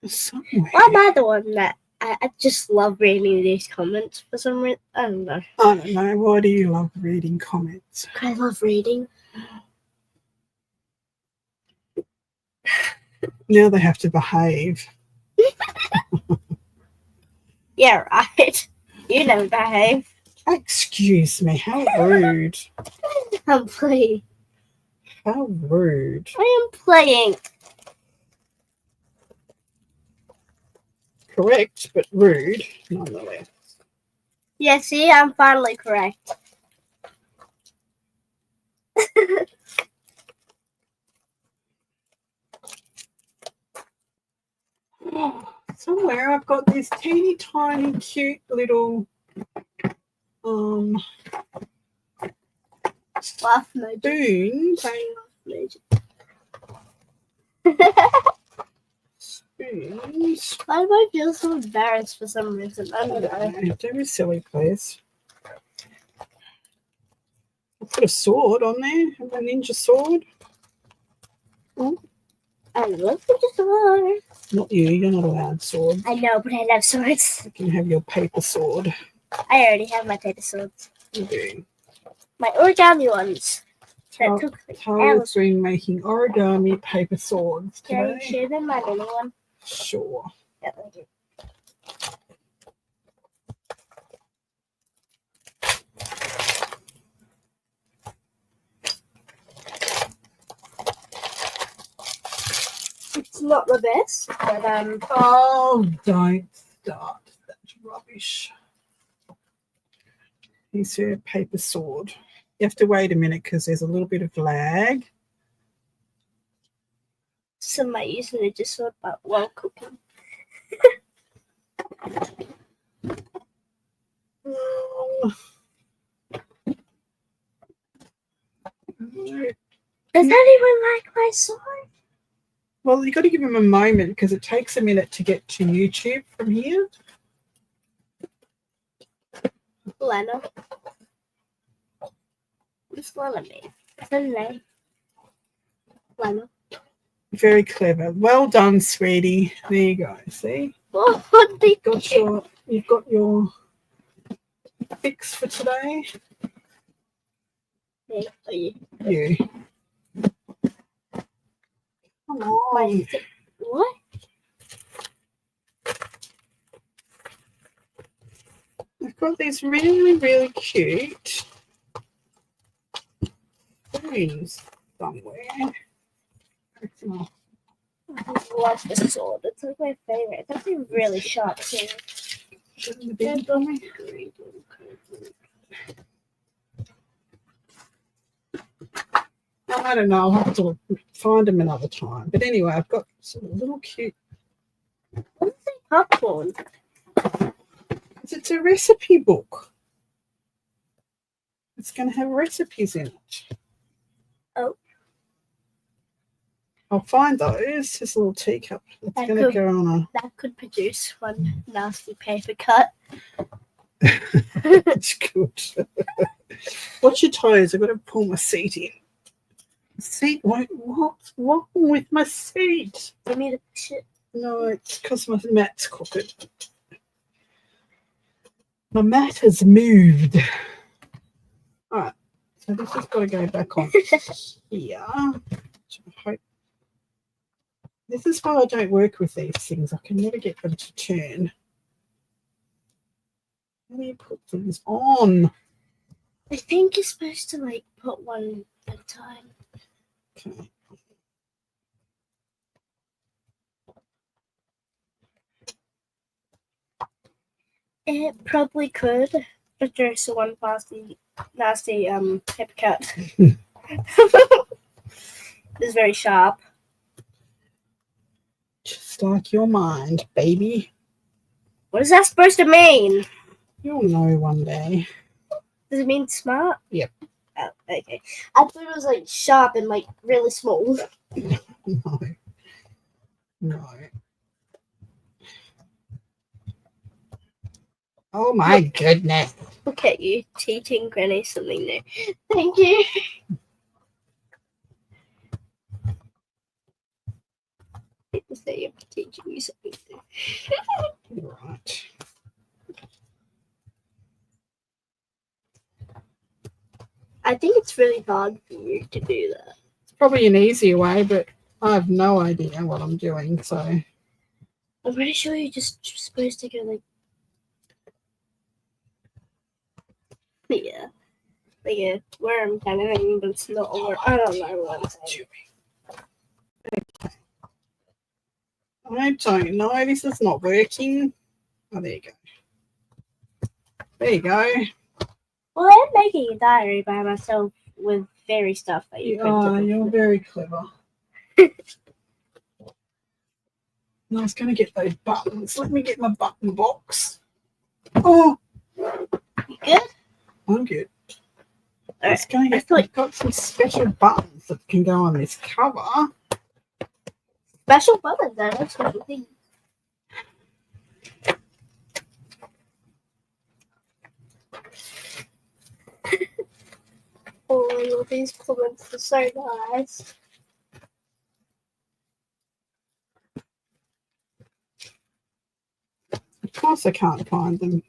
Somewhere. Why am I the one that I just love reading these comments for some reason? I don't know. I don't know. Why do you love reading comments? I love reading. Now they have to behave. Yeah, right. You never behave. Excuse me. How rude. I'm playing. How rude. I am playing. Correct, but rude nonetheless. Yeah, see, I'm finally correct. Somewhere I've got this teeny tiny cute little Laugh emoji. spoons. Emoji. Spoons. Why do I feel so embarrassed for some reason? I I don't don't know. know. Don't be silly, please. I'll put a sword on there. Have a ninja sword. I love the sword. Not you. You're not allowed swords. I know, but I love swords. You can have your paper sword. I already have my paper swords. You do. My origami ones. That Tal- took like Tara's hours. been making origami paper swords Can you today. share them, my little one? Sure. Yeah, thank you. It's not the best, but Oh, don't start. That's rubbish. Here's your paper sword. You have to wait a minute because there's a little bit of lag. some might use a ninja sword, but while cooking. Does anyone like my sword? Well, you got to give him a moment because it takes a minute to get to YouTube from here. Lena. What's Lena mean? What's her name? Lena. Very clever. Well done, sweetie. There you go. See, Oh, they you've got your fix for today. Hey, are you? You. Come on. What? I've got these really, really cute spoons somewhere. Oh, I love this sword. It's like my favorite. It's actually really sharp too. shut the bin for me. I don't know. I'll have to find them another time. But anyway, I've got some little cute. What's the popcorn? It's a recipe book. It's going to have recipes in it. Oh. I'll find those. This little teacup. It's That going to could- go on That could produce one nasty paper cut. It's good. Watch your toes. I've got to pull my seat in. Seat? What's wrong with my seat? Give me the shit. No, it's because my mat's crooked. My mat has moved. All right. So this has got to go back on here. Hope. This is why I don't work with these things. I can never get them to turn. How do you put things on? I think you're supposed to like put one at a time. Okay. It probably could produce one nasty paper cut. It's very sharp. Just like your mind, baby. What is that supposed to mean? You'll know one day. Does it mean smart? Yep. Oh, okay. I thought it was like sharp and like really small. No. No. Oh my goodness. Look at you teaching Granny something new. Thank you. People say I'm teaching you something new. Right. I think it's really hard for you to do that. It's probably an easier way, but I have no idea what I'm doing, so I'm pretty sure you're just supposed to go like. Yeah. Like a worm kind of thing, but it's not a worm. I don't know what I'm saying. I don't know. This is not working. Oh, there you go. There you go. Well, I'm making a diary by myself with fairy stuff that you Oh, printed. you're very clever. I was going to get those buttons. Let me get my button box. Oh, You good? I'm good. I Alright, was going to I get. thought- I've got some special buttons that can go on this cover. Special buttons, I know special things. Oh, these comments are so nice. Of course, I can't find them.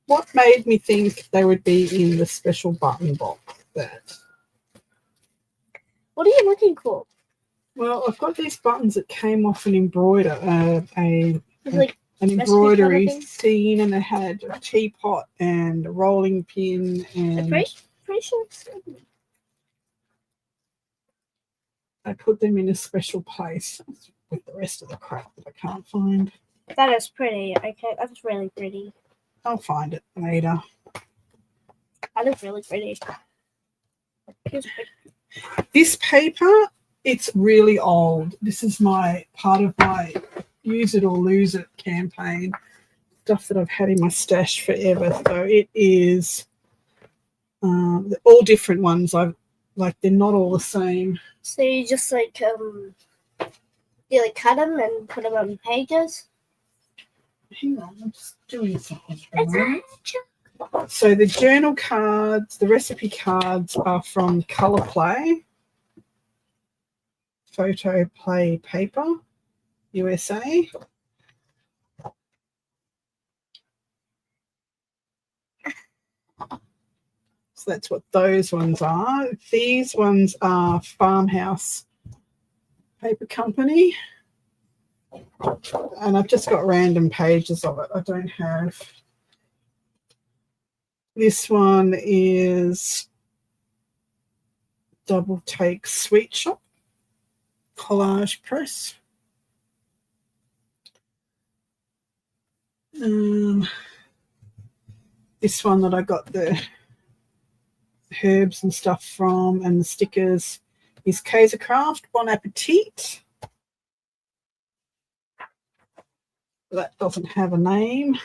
What made me think they would be in the special button box? That. What are you looking for? Well, I've got these buttons that came off an embroider, It's like an Recipe embroidery kind of thing? scene, and it had a teapot and a rolling pin, I'm and pretty sure it's I put them in a special place with the rest of the crap that I can't find. that is pretty. Okay, that's really pretty. I'll find it later. That is really pretty. Here's pretty. This paper, it's really old. This is my part of my use it or lose it campaign. Stuff that I've had in my stash forever. So it is all different ones. They're not all the same. So you just like you like cut them and put them on pages. Hang on, I'm just doing something. It's So the journal cards, the recipe cards are from Colour Play, Photo Play Paper, USA. So that's what those ones are. These ones are Farmhouse Paper Company. And I've just got random pages of it. I don't have. This one is Double Take Sweet Shop Collage Press. This one that I got the herbs and stuff from, and the stickers. is Kaiser Craft. Bon appetit. That doesn't have a name.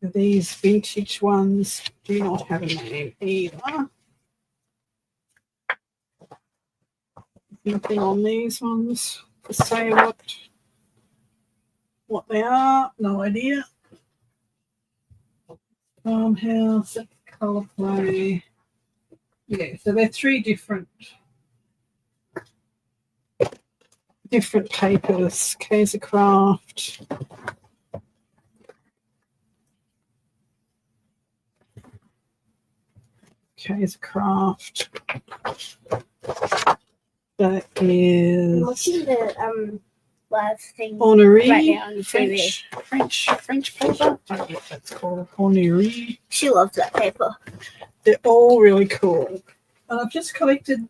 These vintage ones do not have a name either. Nothing on these ones to say what they are. No idea. Farmhouse, colour play. Yeah, so they're three different papers. Kaiser Craft. Kaiser Craft. That is. I'm watching the live thing Honoré, right now on the TV. French paper. I don't know what that's called. Honoré. She loves that paper. They're all really cool. And I've just collected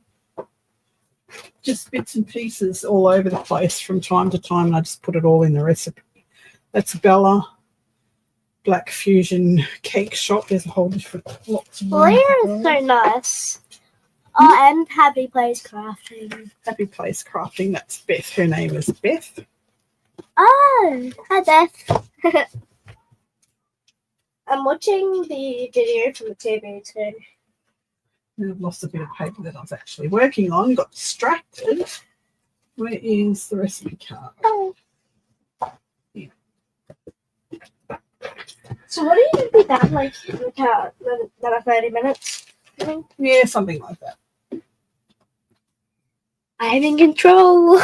just bits and pieces all over the place from time to time, and I just put it all in the recipe. That's Bella Black Fusion Cake Shop. There's a whole different lots of Leah is so nice. Oh, and Happy Place Crafting. Happy Place Crafting. That's Beth. Her name is Beth. Oh, hi Beth. I'm watching the video from the TV too. I've lost a bit of paper that I was actually working on. Got distracted. Where is the recipe card? Oh. Yeah. So what do you do that like another 30 minutes? Yeah, something like that. I'm in control.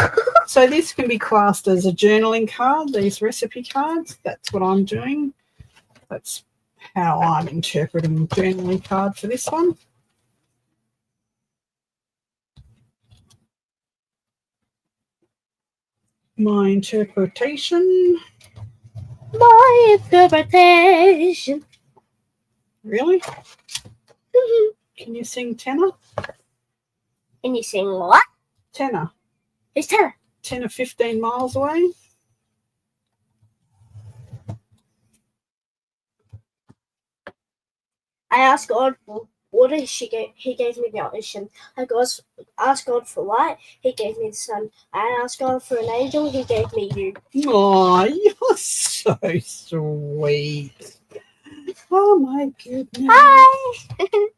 So this can be classed as a journaling card, these recipe cards. That's what I'm doing. That's how I'm interpreting journaling card for this one. My interpretation. My interpretation. Really? Can you sing tenor? And you sing what? Tenor. It's tenor. 10 or 15 miles away. I asked God for water, he gave me the ocean. I asked God for light, he gave me the sun. I asked God for an angel, he gave me you. Oh, you're so sweet. Oh my goodness. Hi!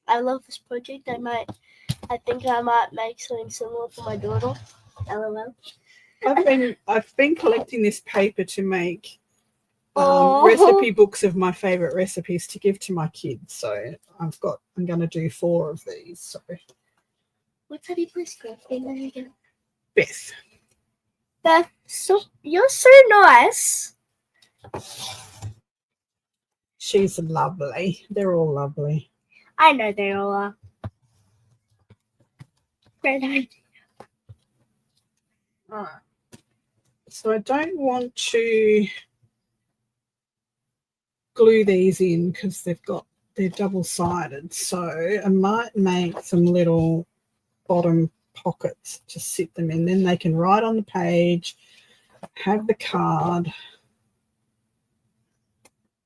I love this project. I think I might make something similar for my daughter. LOL. I've been collecting this paper to make Oh. recipe books of my favorite recipes to give to my kids. So I'm going to do 4 of these. So What's Happy Place Crafting name again? Beth. Beth, you're so nice. She's lovely. They're all lovely. I know they all are. Great idea. All right. So I don't want to glue these in because they're double-sided. So I might make some little bottom pockets to sit them in. Then they can write on the page, have the card.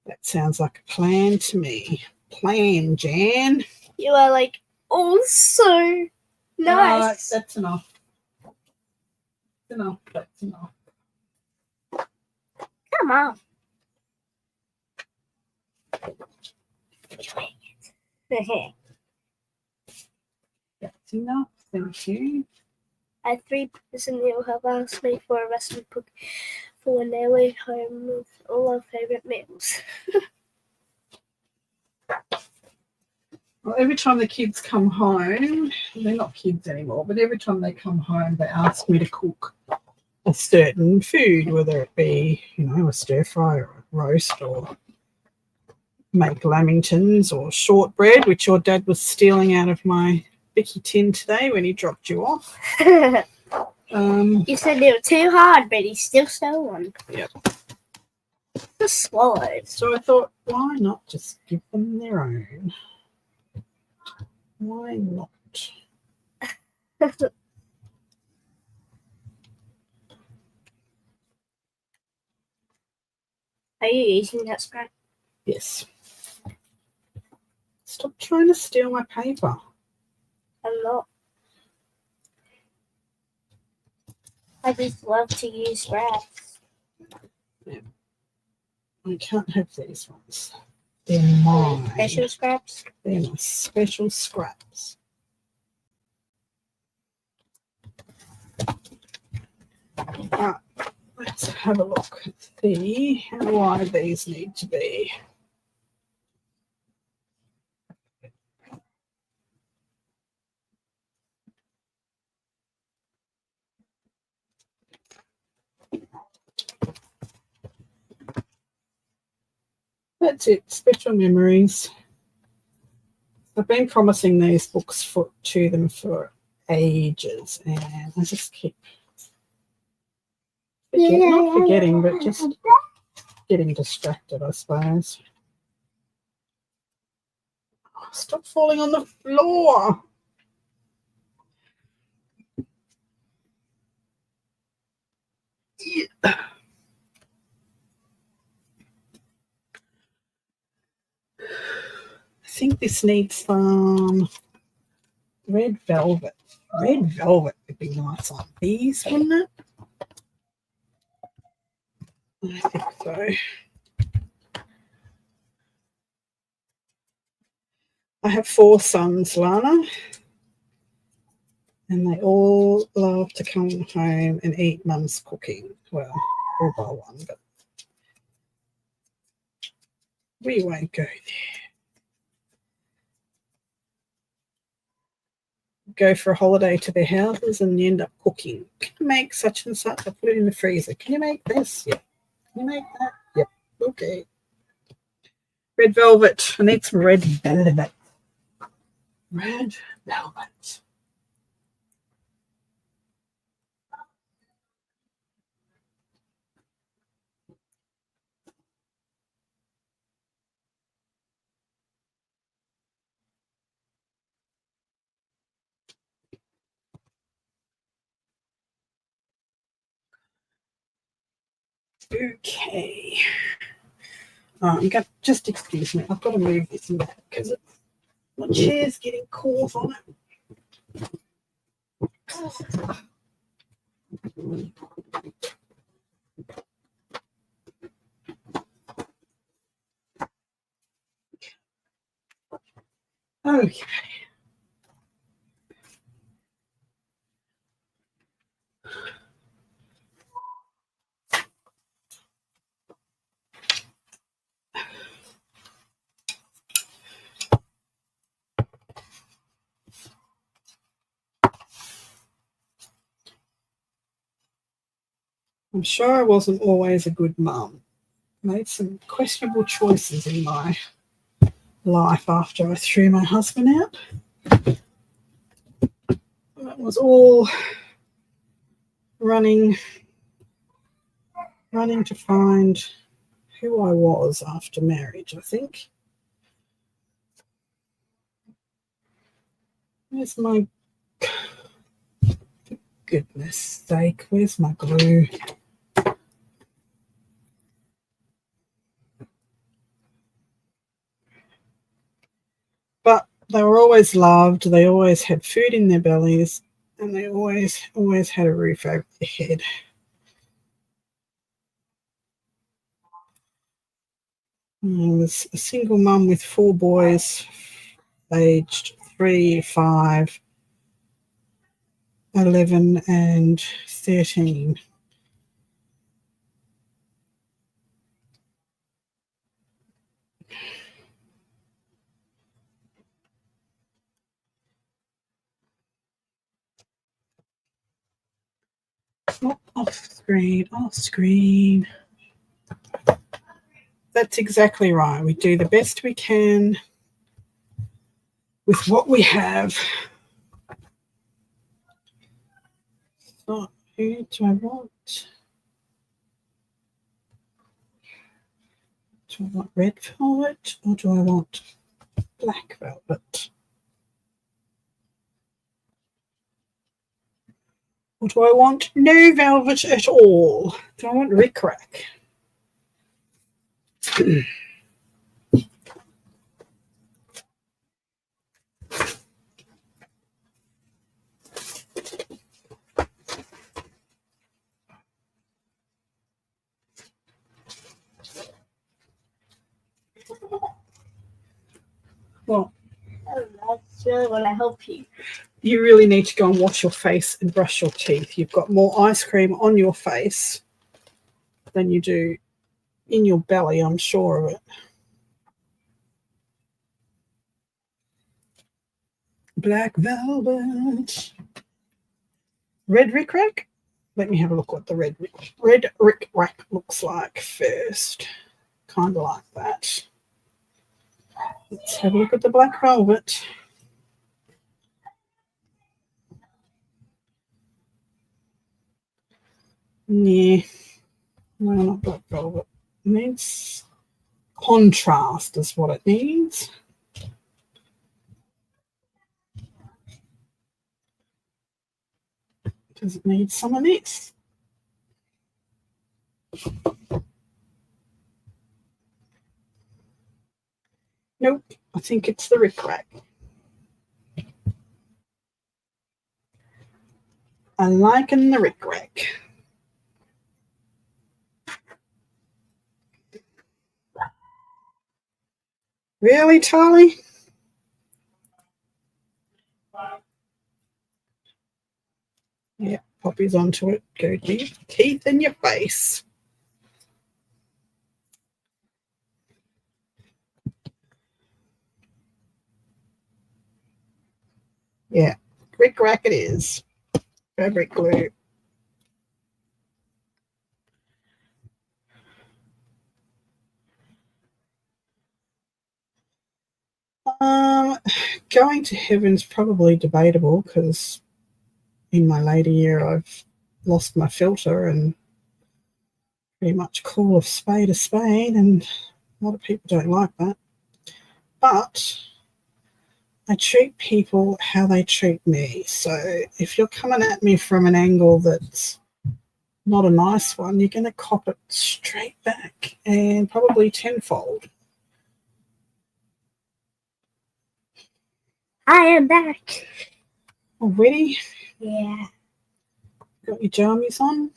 That sounds like a plan to me. Plan, Jan. You are like, oh, so nice. That's enough. That's enough. Come on. That's enough. Thank you. I had 3 person who have asked me for a recipe book for when they leave home with all our favourite meals. Well, every time the kids come home, they're not kids anymore, but every time they come home, they ask me to cook a certain food, whether it be, a stir fry or a roast or make lamingtons or shortbread, which your dad was stealing out of my Bicky tin today when he dropped you off. You said they were too hard, but he still stole one. Yep. Just swallowed. So I thought, why not just give them their own? Why not? Are you using that scrap? Yes. Stop trying to steal my paper. I'm not. I just love to use scraps. I can't have these ones. They're mine. Special scraps? They're my special scraps. Let's have a look and see how wide these need to be. That's it, Special Memories. I've been promising these books to them for ages, and I just keep not forgetting, but just getting distracted, I suppose. Oh, stop falling on the floor. Yeah. I think this needs some red velvet. Red velvet would be nice on these, wouldn't it? I think so. I have 4 sons, Lana, and they all love to come home and eat Mum's cooking. Well, all by one, but we won't go there. Go for a holiday to their houses and you end up cooking. Can you make such and such? I put it in the freezer. Can you make this? Yep. Can you make that? Yep. Okay. Red velvet. I need some red velvet. Red velvet. Okay. Just excuse me. I've got to move this back because my chair's getting caught on it. Okay. I'm sure I wasn't always a good mum. Made some questionable choices in my life after I threw my husband out. That was all running to find who I was after marriage, I think. Where's my, for goodness sake, where's my glue? But they were always loved, they always had food in their bellies, and they always had a roof over their head. I was a single mum with 4 boys, aged 3, 5, 11, and 13. Oh, off screen. That's exactly right. We do the best we can with what we have. So, who do I want? Do I want red velvet or do I want black velvet? Or do I want no velvet at all? Do I want rickrack? just really want to help you. You really need to go and wash your face and brush your teeth. You've got more ice cream on your face than you do in your belly, I'm sure of it. Black velvet. Red Rick Rack? Let me have a look what the red Rick Rack looks like first. Kind of like that. Let's have a look at the black velvet. Yeah. No, not black velvet. It needs contrast is what it needs. Does it need some of this? Nope, I think it's the Rick Rack. I'm liking the Rick Rack. Really, Tali? Yeah, Poppy's onto it. Go teeth in your face. Yeah, Rick Rack it is. Fabric glue. Going to heaven's probably debatable because in my later year I've lost my filter and pretty much call a spade, and a lot of people don't like that. But I treat people how they treat me. So if you're coming at me from an angle that's not a nice one, you're going to cop it straight back and probably tenfold. I am back. Already? Yeah. Got your jammies on?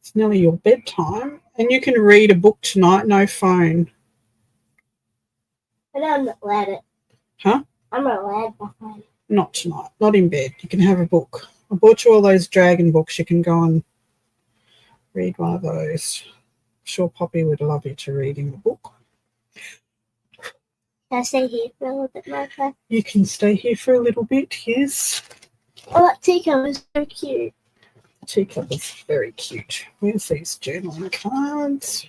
It's nearly your bedtime. And you can read a book tonight, no phone. I know I'm not allowed it. Huh? I'm not allowed my phone. Not tonight. Not in bed. You can have a book. I bought you all those dragon books. You can go and read one of those. I'm sure Poppy would love you to read him a book. Can I stay here for a little bit longer? You can stay here for a little bit, yes. Oh, that teacup is so cute. The teacup is very cute. Where's these journaling cards?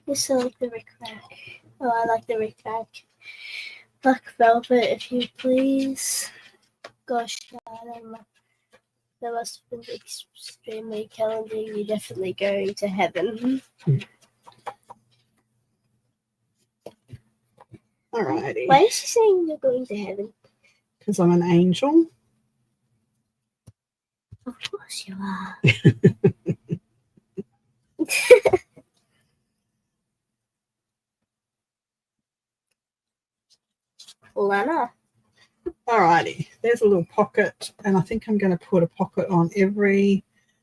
This is like the Rick Rack. Oh, I like the Rick Rack. Black velvet, if you please. Gosh, that must have been extremely challenging. You're definitely going to heaven. Alrighty. Why is she saying you're going to heaven? Because I'm an angel. Of course you are. Lana. Alrighty. There's a little pocket, and I think I'm going to put a pocket on every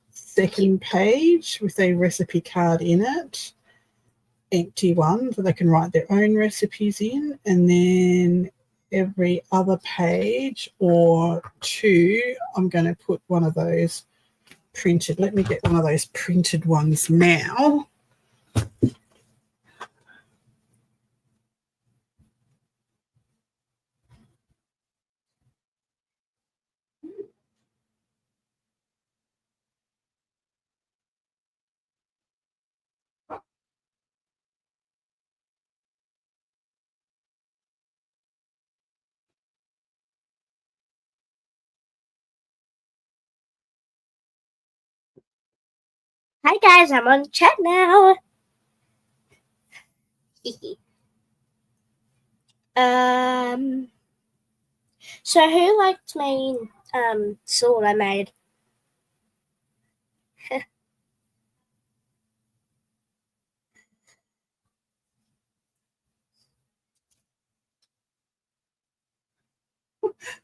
second page with a recipe card in it. Empty one so they can write their own recipes in, and then every other page or two I'm going to put one of those printed. Let me get one of those printed ones now. Hi guys, I'm on chat now. So who liked my sword I made?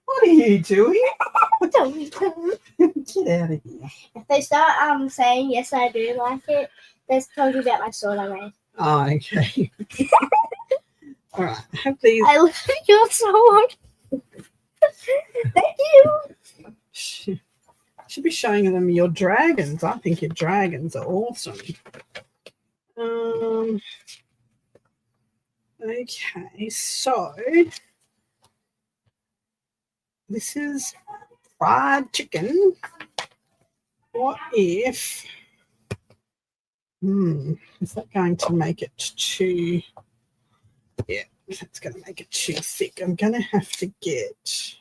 What are you doing? Don't Get out of here. If they start saying yes I do like it, they're talking about my sword I made. Oh, okay. All right, have these. I love you so much. Thank you. Should be showing them your dragons. I think your dragons are awesome. Okay, so this is fried chicken. What if? Is that going to make it too? Yeah, that's going to make it too thick. I'm going to have to get.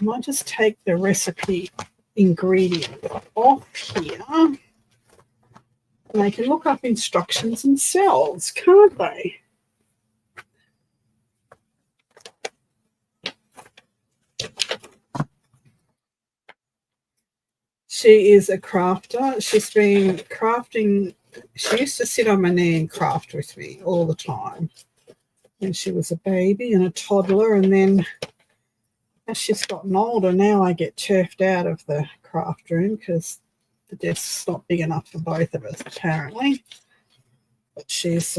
I might just take the recipe ingredient off here. And they can look up instructions themselves, can't they? She is a crafter. She's been crafting. She used to sit on my knee and craft with me all the time when she was a baby and a toddler. And then as she's gotten older, now I get turfed out of the craft room because the desk's not big enough for both of us, apparently. But she's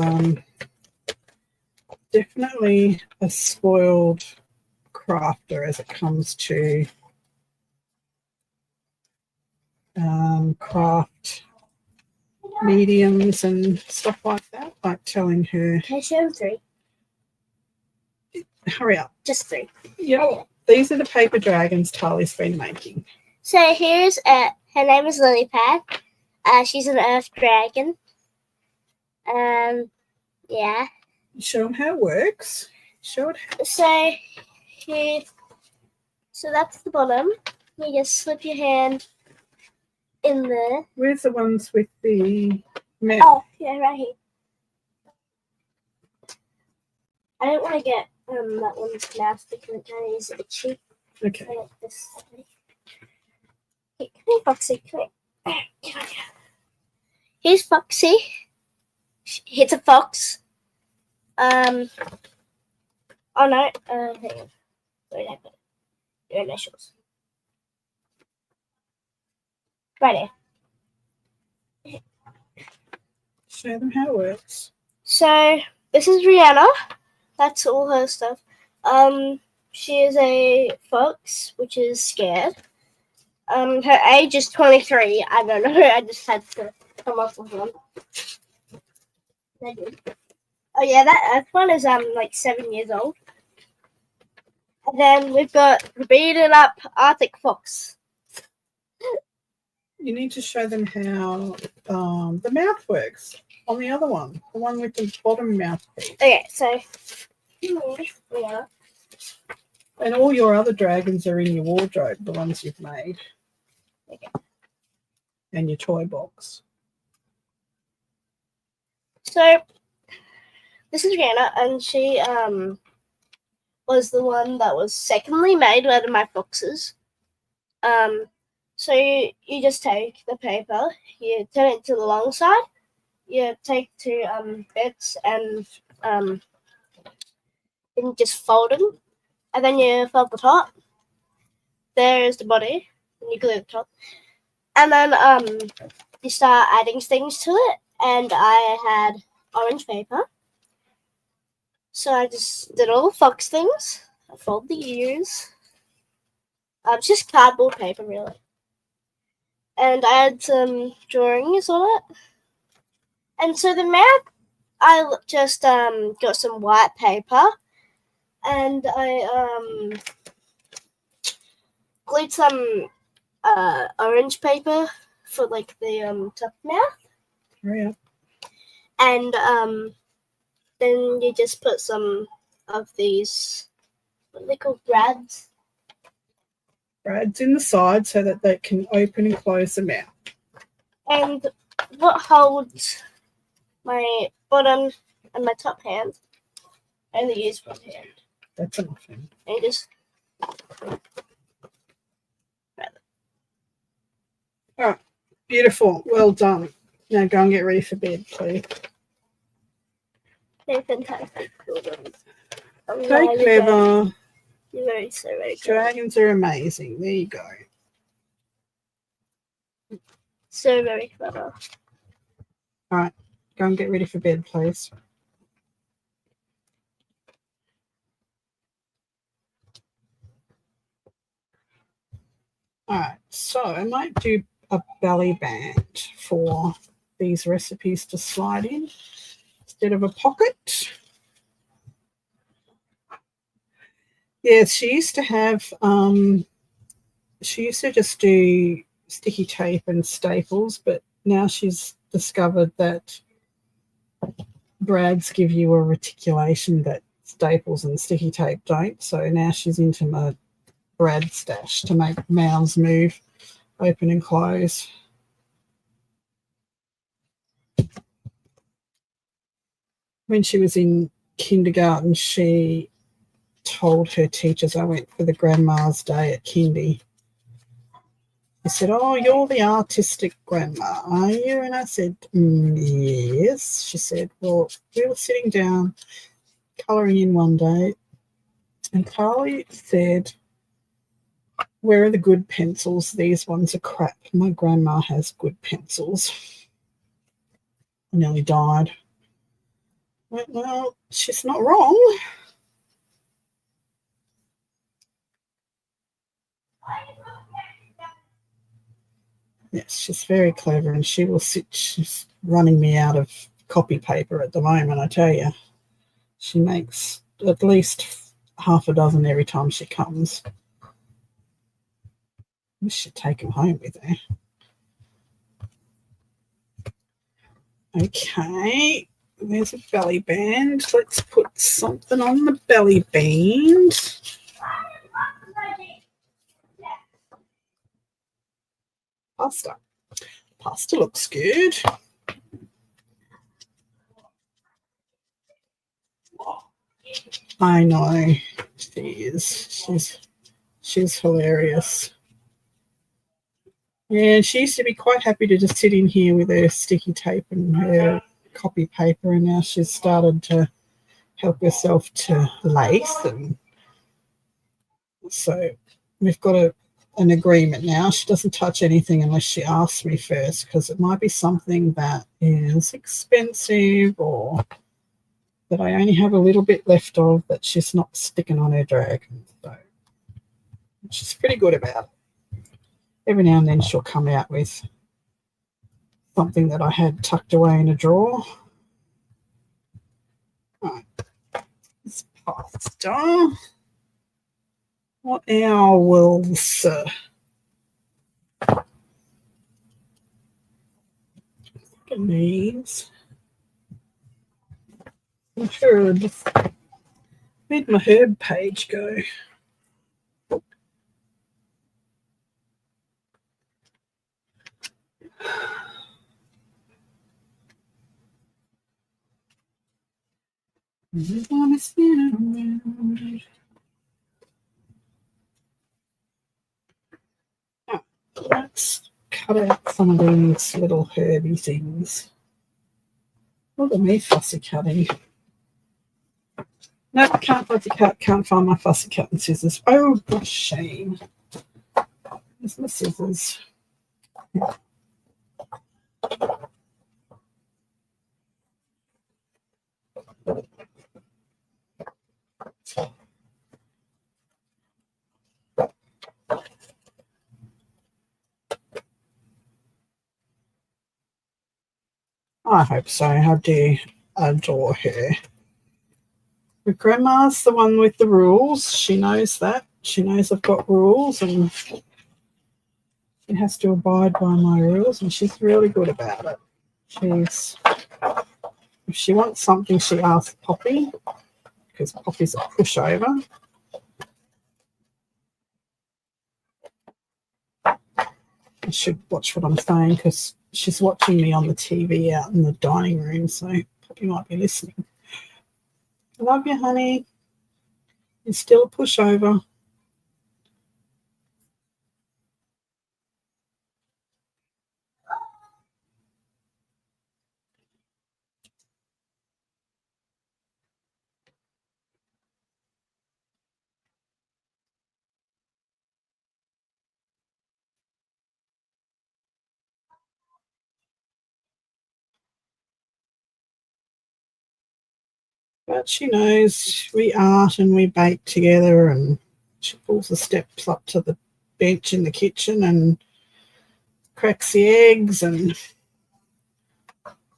definitely a spoiled crafter as it comes to craft mediums and stuff like that, like telling her, Can I show them 3? hurry up. Just 3. Yeah, these are the paper dragons Tali's been making. So here's her name is Lilypad. She's an earth dragon. Yeah. Show them how it works. Show it. So here, so that's the bottom. You just slip your hand in there. Where's the ones with the mouth? Oh, yeah, right here. I don't want to get that one's mouth because it kind of is itchy. Okay. I like this. Hey, come here, Foxy. Come here. Get on here. Here's Foxy. It's a fox. Oh no. Hang on. Where did I put it? Your initials. Right here. Show them how it works. So this is Rihanna. That's all her stuff. She is a fox, which is scared. Her age is 23. I don't know. I just had to come up with one. Oh yeah, that one is like 7 years old. And then we've got the beaten up Arctic fox. You need to show them how the mouth works on the other one, the one with the bottom mouthpiece. Okay, so yeah. And all your other dragons are in your wardrobe, the ones you've made. Okay. And your toy box. So this is Rihanna, and she was the one that was secondly made out of my foxes. So you just take the paper, you turn it to the long side, you take 2 bits and you just fold them, and then you fold the top. There's the body, and you glue the top, and then you start adding things to it. And I had orange paper, so I just did all the fox things. I fold the ears. It's just cardboard paper, really. And I had some drawings on it. And so the map, I just got some white paper, and I glued some orange paper for like the top mouth. Hurry up. And then you just put some of these, what are they called, brads? Brads in the side so that they can open and close the mouth. And what holds my bottom and my top hand, I only use one hand. That's enough. Then. And you just... All right. Beautiful. Well done. Now go and get ready for bed, please. They're fantastic children. So clever. You're very, so very clever. Dragons are amazing. There you go. So very clever. Go and get ready for bed, please. All right, so I might do a belly band for these recipes to slide in instead of a pocket. Yeah, she used to have, she used to just do sticky tape and staples, but now she's discovered that brads give you a reticulation that staples and sticky tape don't. So now she's into my brad stash to make mouths move, open and close. When she was in kindergarten, she told her teachers, I went for the grandma's day at kindy. He said, oh, you're the artistic grandma, are you? And I said, yes. She said, well, we were sitting down colouring in one day, and Carly said, where are the good pencils? These ones are crap. My grandma has good pencils. I nearly died. Well, she's not wrong. Yes, she's very clever, and she will sit. She's running me out of copy paper at the moment, I tell you. She makes at least half a dozen every time she comes. We should take them home with her. Okay, there's a belly band. Let's put something on the belly band. Pasta. Pasta looks good. I know. She is. She's hilarious. Yeah, she used to be quite happy to just sit in here with her sticky tape and her copy paper, and now she's started to help herself to lace. And so we've got an agreement now. She doesn't touch anything unless she asks me first, because it might be something that is expensive or that I only have a little bit left of that she's not sticking on her dragon. So she's pretty good about it. Every now and then she'll come out with something that I had tucked away in a drawer. Right. It's pasta. What owls? These. I'm sure just where'd my herb page go? Let's cut out some of these little herby things. Look at me fussy cutting. No, can't fussy cut, can't find my fussy cutting scissors. Oh, for shame. Where's my scissors? I hope so. I do adore her. But Grandma's the one with the rules. She knows that. She knows I've got rules and she has to abide by my rules, and she's really good about it. If she wants something, she asks Poppy, because Poppy's a pushover. I should watch what I'm saying because she's watching me on the TV out in the dining room, so Poppy might be listening. I love you, honey. You're still a pushover. But she knows we art and we bake together, and she pulls the steps up to the bench in the kitchen and cracks the eggs and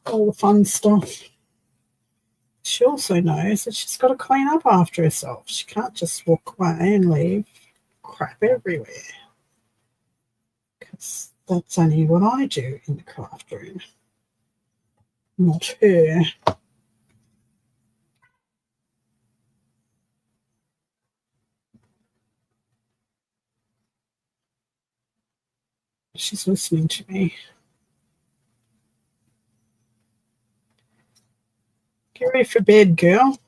all the fun stuff. She also knows that she's got to clean up after herself. She can't just walk away and leave crap everywhere, because that's only what I do in the craft room, not her. She's listening to me. Get ready for bed, girl.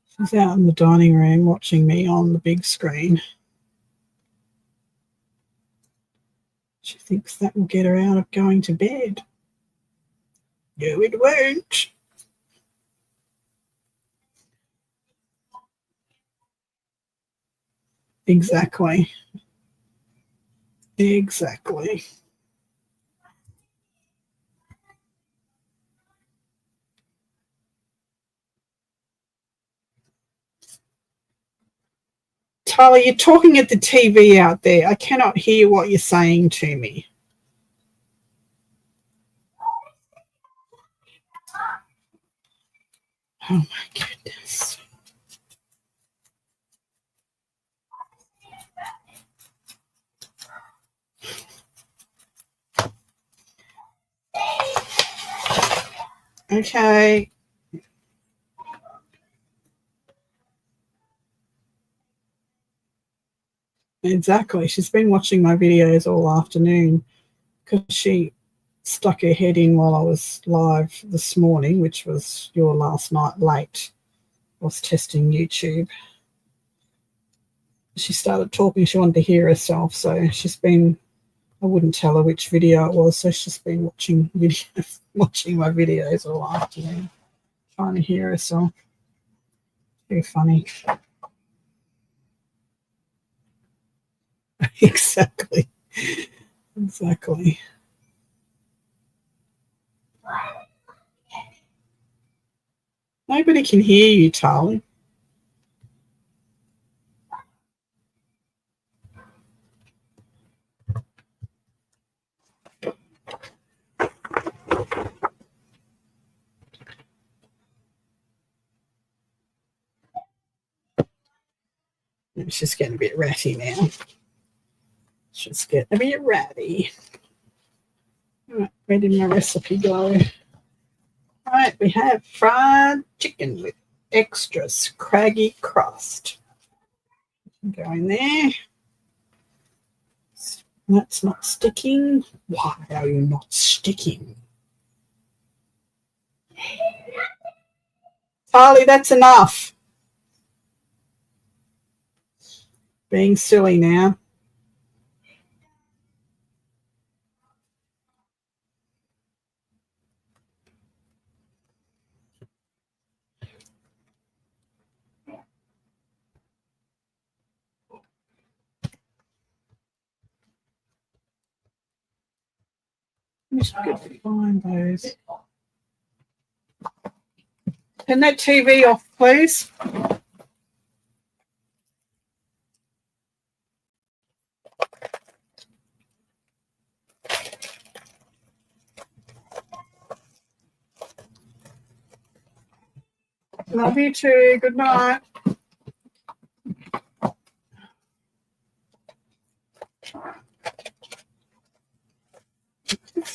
She's out in the dining room watching me on the big screen. She thinks that will get her out of going to bed. No, it won't. Exactly. Exactly. Tyler, you're talking at the TV out there. I cannot hear what you're saying to me. Oh my goodness. Okay. Exactly. She's been watching my videos all afternoon because she stuck her head in while I was live this morning, which was your last night late. I was testing YouTube. She started talking. She wanted to hear herself, so she's been, I wouldn't tell her which video it was, so she's been watching my videos all afternoon, trying to hear herself. Very funny. Exactly. Exactly. Nobody can hear you, Charlie. She's getting a bit ratty now. She's getting a bit ratty. All right, where did my recipe go? All right, we have fried chicken with extra craggy crust. Go in there. That's not sticking. Why are you not sticking? Charlie, that's enough. Being silly now. I should get to find those. Turn that TV off, please. Love you too. Good night.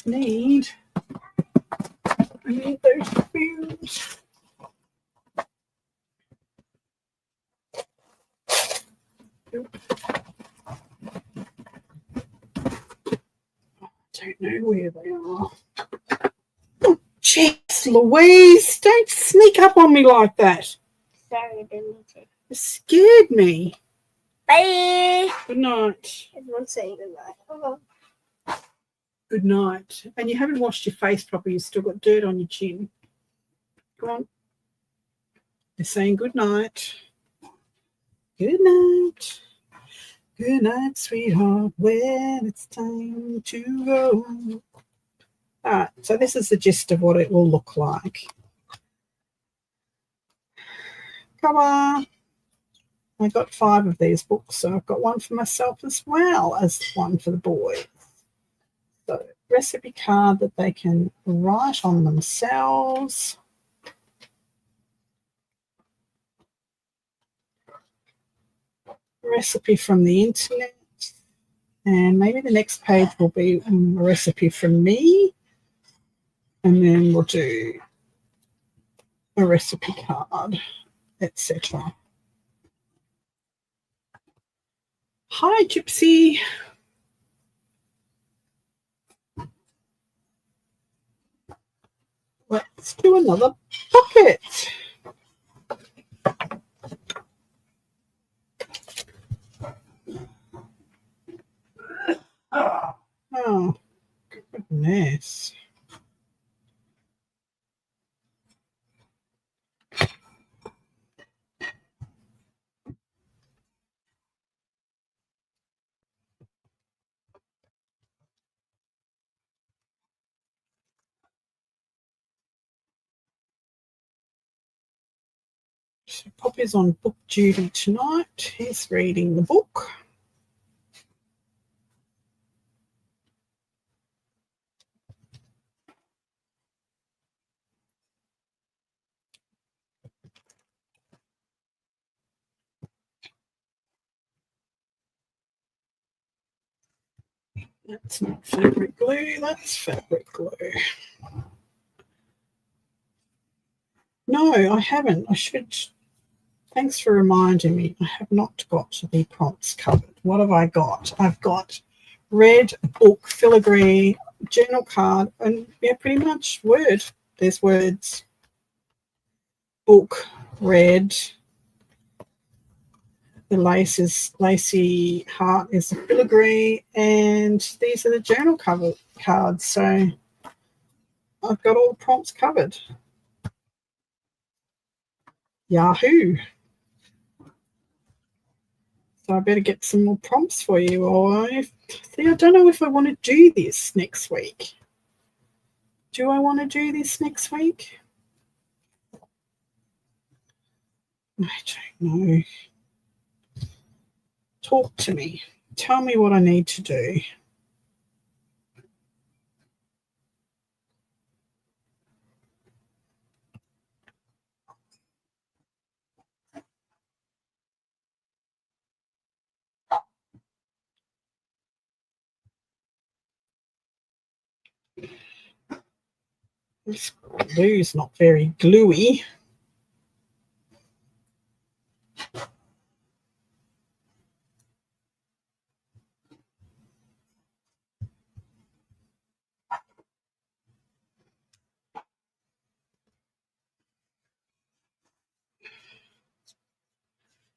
I need those spoons. Don't know where they are. Oh, jeez, Louise, don't sneak up on me like that. Sorry, I didn't mean to. You scared me. Bye. Good night. Everyone's saying goodnight. Oh. Good night. And you haven't washed your face properly. You've still got dirt on your chin. Go on. They're saying good night. Good night. Good night, sweetheart. When it's time to go. All right, so this is the gist of what it will look like. Cover. I got 5 of these books, so I've got one for myself as well as one for the boys. So, recipe card that they can write on themselves. Recipe from the internet. And maybe the next page will be a recipe from me. And then we'll do a recipe card, etc. Hi, Gypsy. Let's do another bucket. Oh, goodness. So Poppy's on book duty tonight. He's reading the book. That's not fabric glue, that's fabric glue. No, I haven't. I should. Thanks for reminding me. I have not got the prompts covered. What have I got? I've got red book, filigree, journal card, and yeah, pretty much word. There's words. Book, red. The lacy heart is the filigree, and these are the journal cover cards. So I've got all the prompts covered. Yahoo! So I better get some more prompts for you. Or see, I don't know if I want to do this next week. Do I want to do this next week? I don't know. Talk to me. Tell me what I need to do. This glue's not very gluey.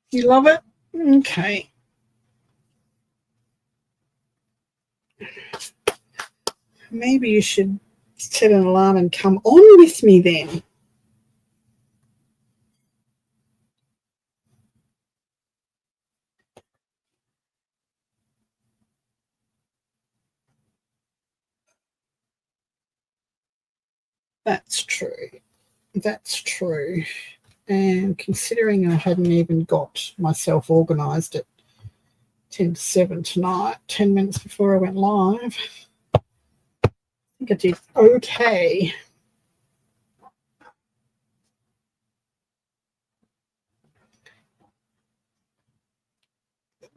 You love it? Okay. Maybe you should set an alarm and come on with me then. That's true. That's true. And considering I hadn't even got myself organised at 10 to 7 tonight, 10 minutes before I went live, I think I did okay.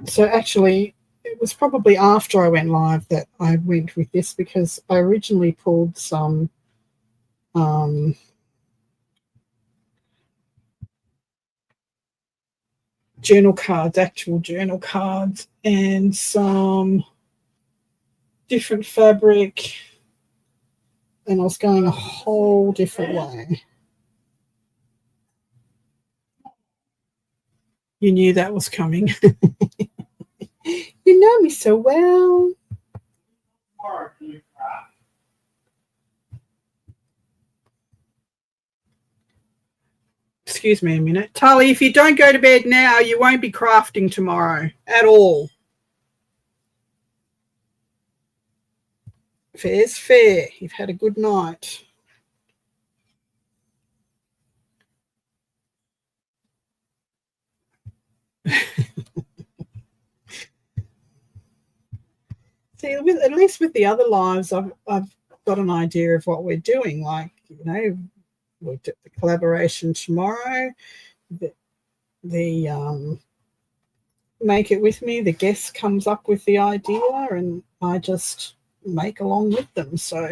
So actually, it was probably after I went live that I went with this, because I originally pulled some journal cards, actual journal cards, and some different fabric, and I was going a whole different way. You knew that was coming. You know me so well. Excuse me a minute. Tully, if you don't go to bed now, you won't be crafting tomorrow at all. Fair's fair. You've had a good night. See, at least with the other lives, I've got an idea of what we're doing. Like, you know, we'll do the collaboration tomorrow. The make it with me. The guest comes up with the idea, and I just make along with them. So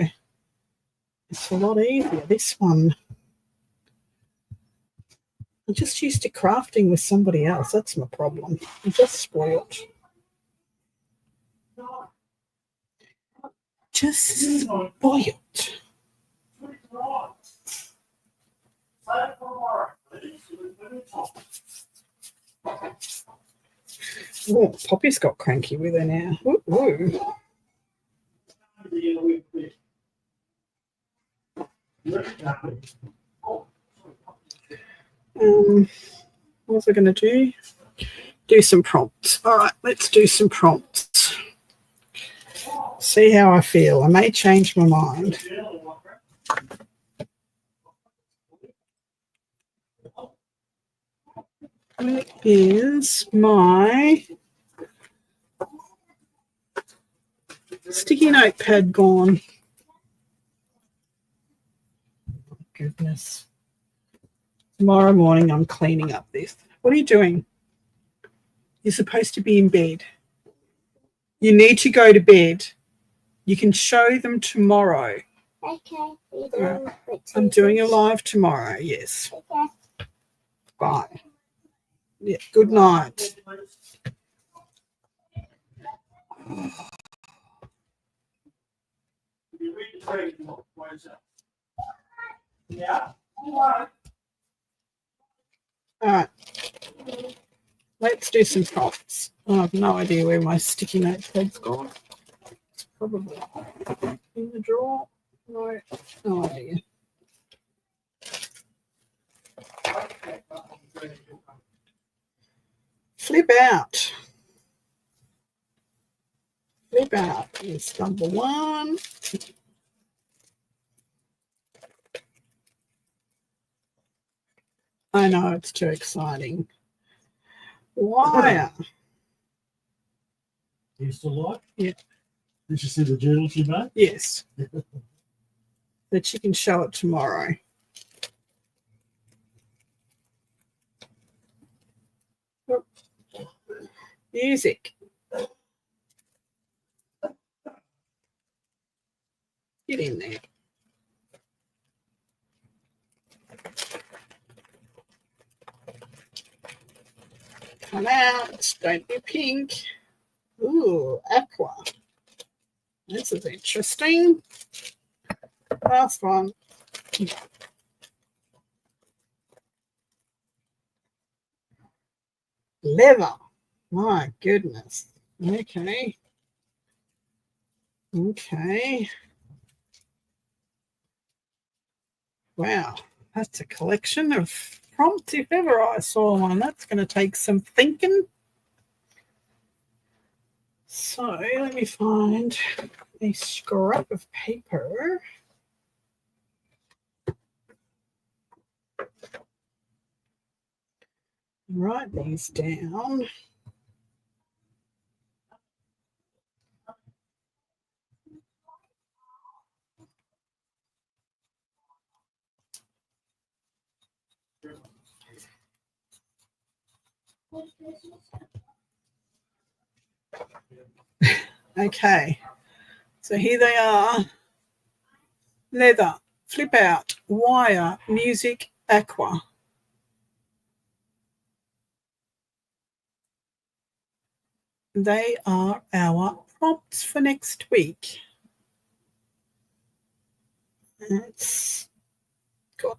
it's a lot easier. This one, I'm just used to crafting with somebody else. That's my problem. I'm just spoiled. Just spoiled. Oh, Poppy's got cranky with her now. Ooh. What was I going to do? Do some prompts. All right, let's do some prompts. See how I feel. I may change my mind. Where is my sticky notepad gone? Oh, goodness. Tomorrow morning I'm cleaning up this. What are you doing? You're supposed to be in bed. You need to go to bed. You can show them tomorrow. Okay. I'm doing a live tomorrow, yes. Okay. Bye. Yeah, good night. Yeah. All right. Let's do some prompts. I have no idea where my sticky notepad's gone. It's probably in the drawer. No idea. Flip out. Flip out is number one. I know it's too exciting. Wire. You still like? Yeah. Did you see the journal she made? Yes. That she can show it tomorrow. Oh. Music. Get in there. Come out. Don't be pink. Ooh, aqua. This is interesting. Last one. Leather. My goodness. Okay. Okay. Wow. That's a collection of prompts if ever I saw one. That's going to take some thinking. So let me find a scrap of paper. Write these down. Okay, so here they are. Leather, flip out, wire, music, aqua. They are our prompts for next week. It's got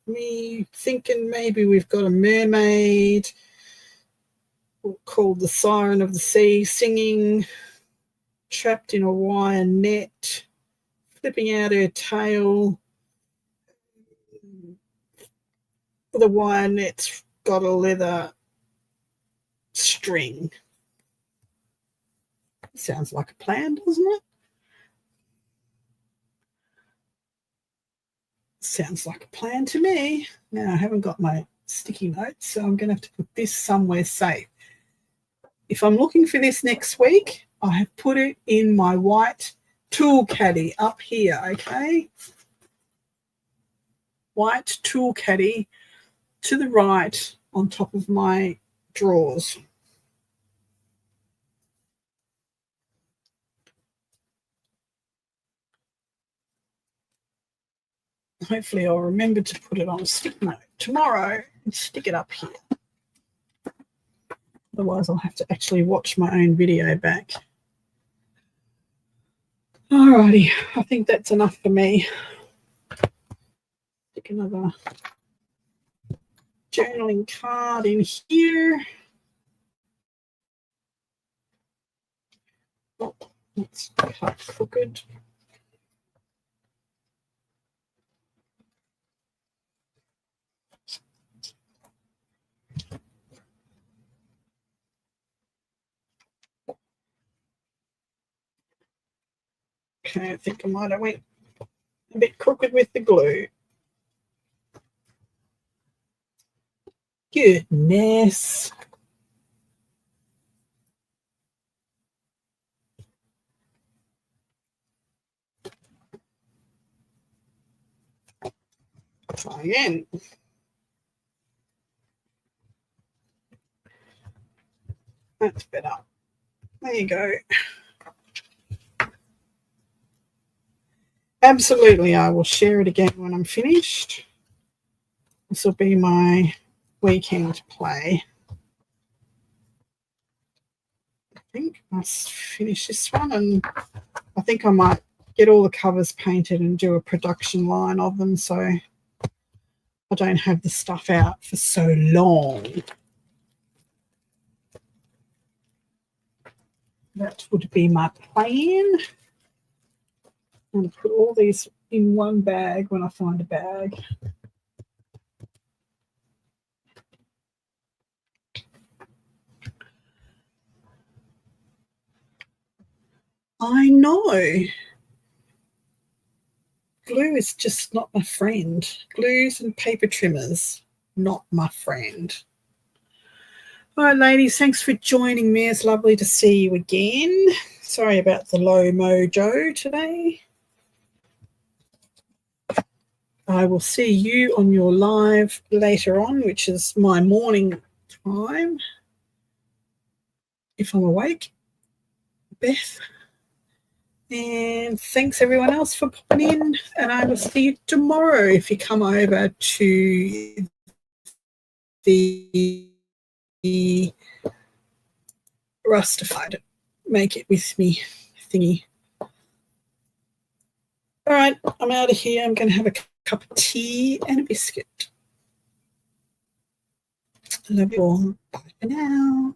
me thinking maybe we've got a mermaid called the Siren of the Sea singing, trapped in a wire net, flipping out her tail, the one it's got a leather string. Sounds like a plan, doesn't it? Sounds like a plan to me. Now, I haven't got my sticky notes, so I'm going to have to put this somewhere safe. If I'm looking for this next week, I have put it in my white tool caddy up here, okay? White tool caddy to the right on top of my drawers. Hopefully I'll remember to put it on a stick note tomorrow and stick it up here. Otherwise I'll have to actually watch my own video back. Alrighty, I think that's enough for me. Stick another journaling card in here. Oh, that's cut crooked. Okay, I think I might have went a bit crooked with the glue. Goodness. Try again. That's better. There you go. Absolutely, I will share it again when I'm finished. This will be my weekend play. I think I'll finish this one, and I think I might get all the covers painted and do a production line of them so I don't have the stuff out for so long. That would be my plan. I'm going to put all these in one bag when I find a bag. I know. Glue is just not my friend. Glues and paper trimmers, not my friend. All right, ladies, thanks for joining me. It's lovely to see you again. Sorry about the low mojo today. I will see you on your live later on, which is my morning time, if I'm awake. Beth. And thanks everyone else for popping in, and I will see you tomorrow if you come over to the Rustified Make It With Me thingy. All right, I'm out of here. I'm going to have a cup of tea and a biscuit. Love you all. Bye for now.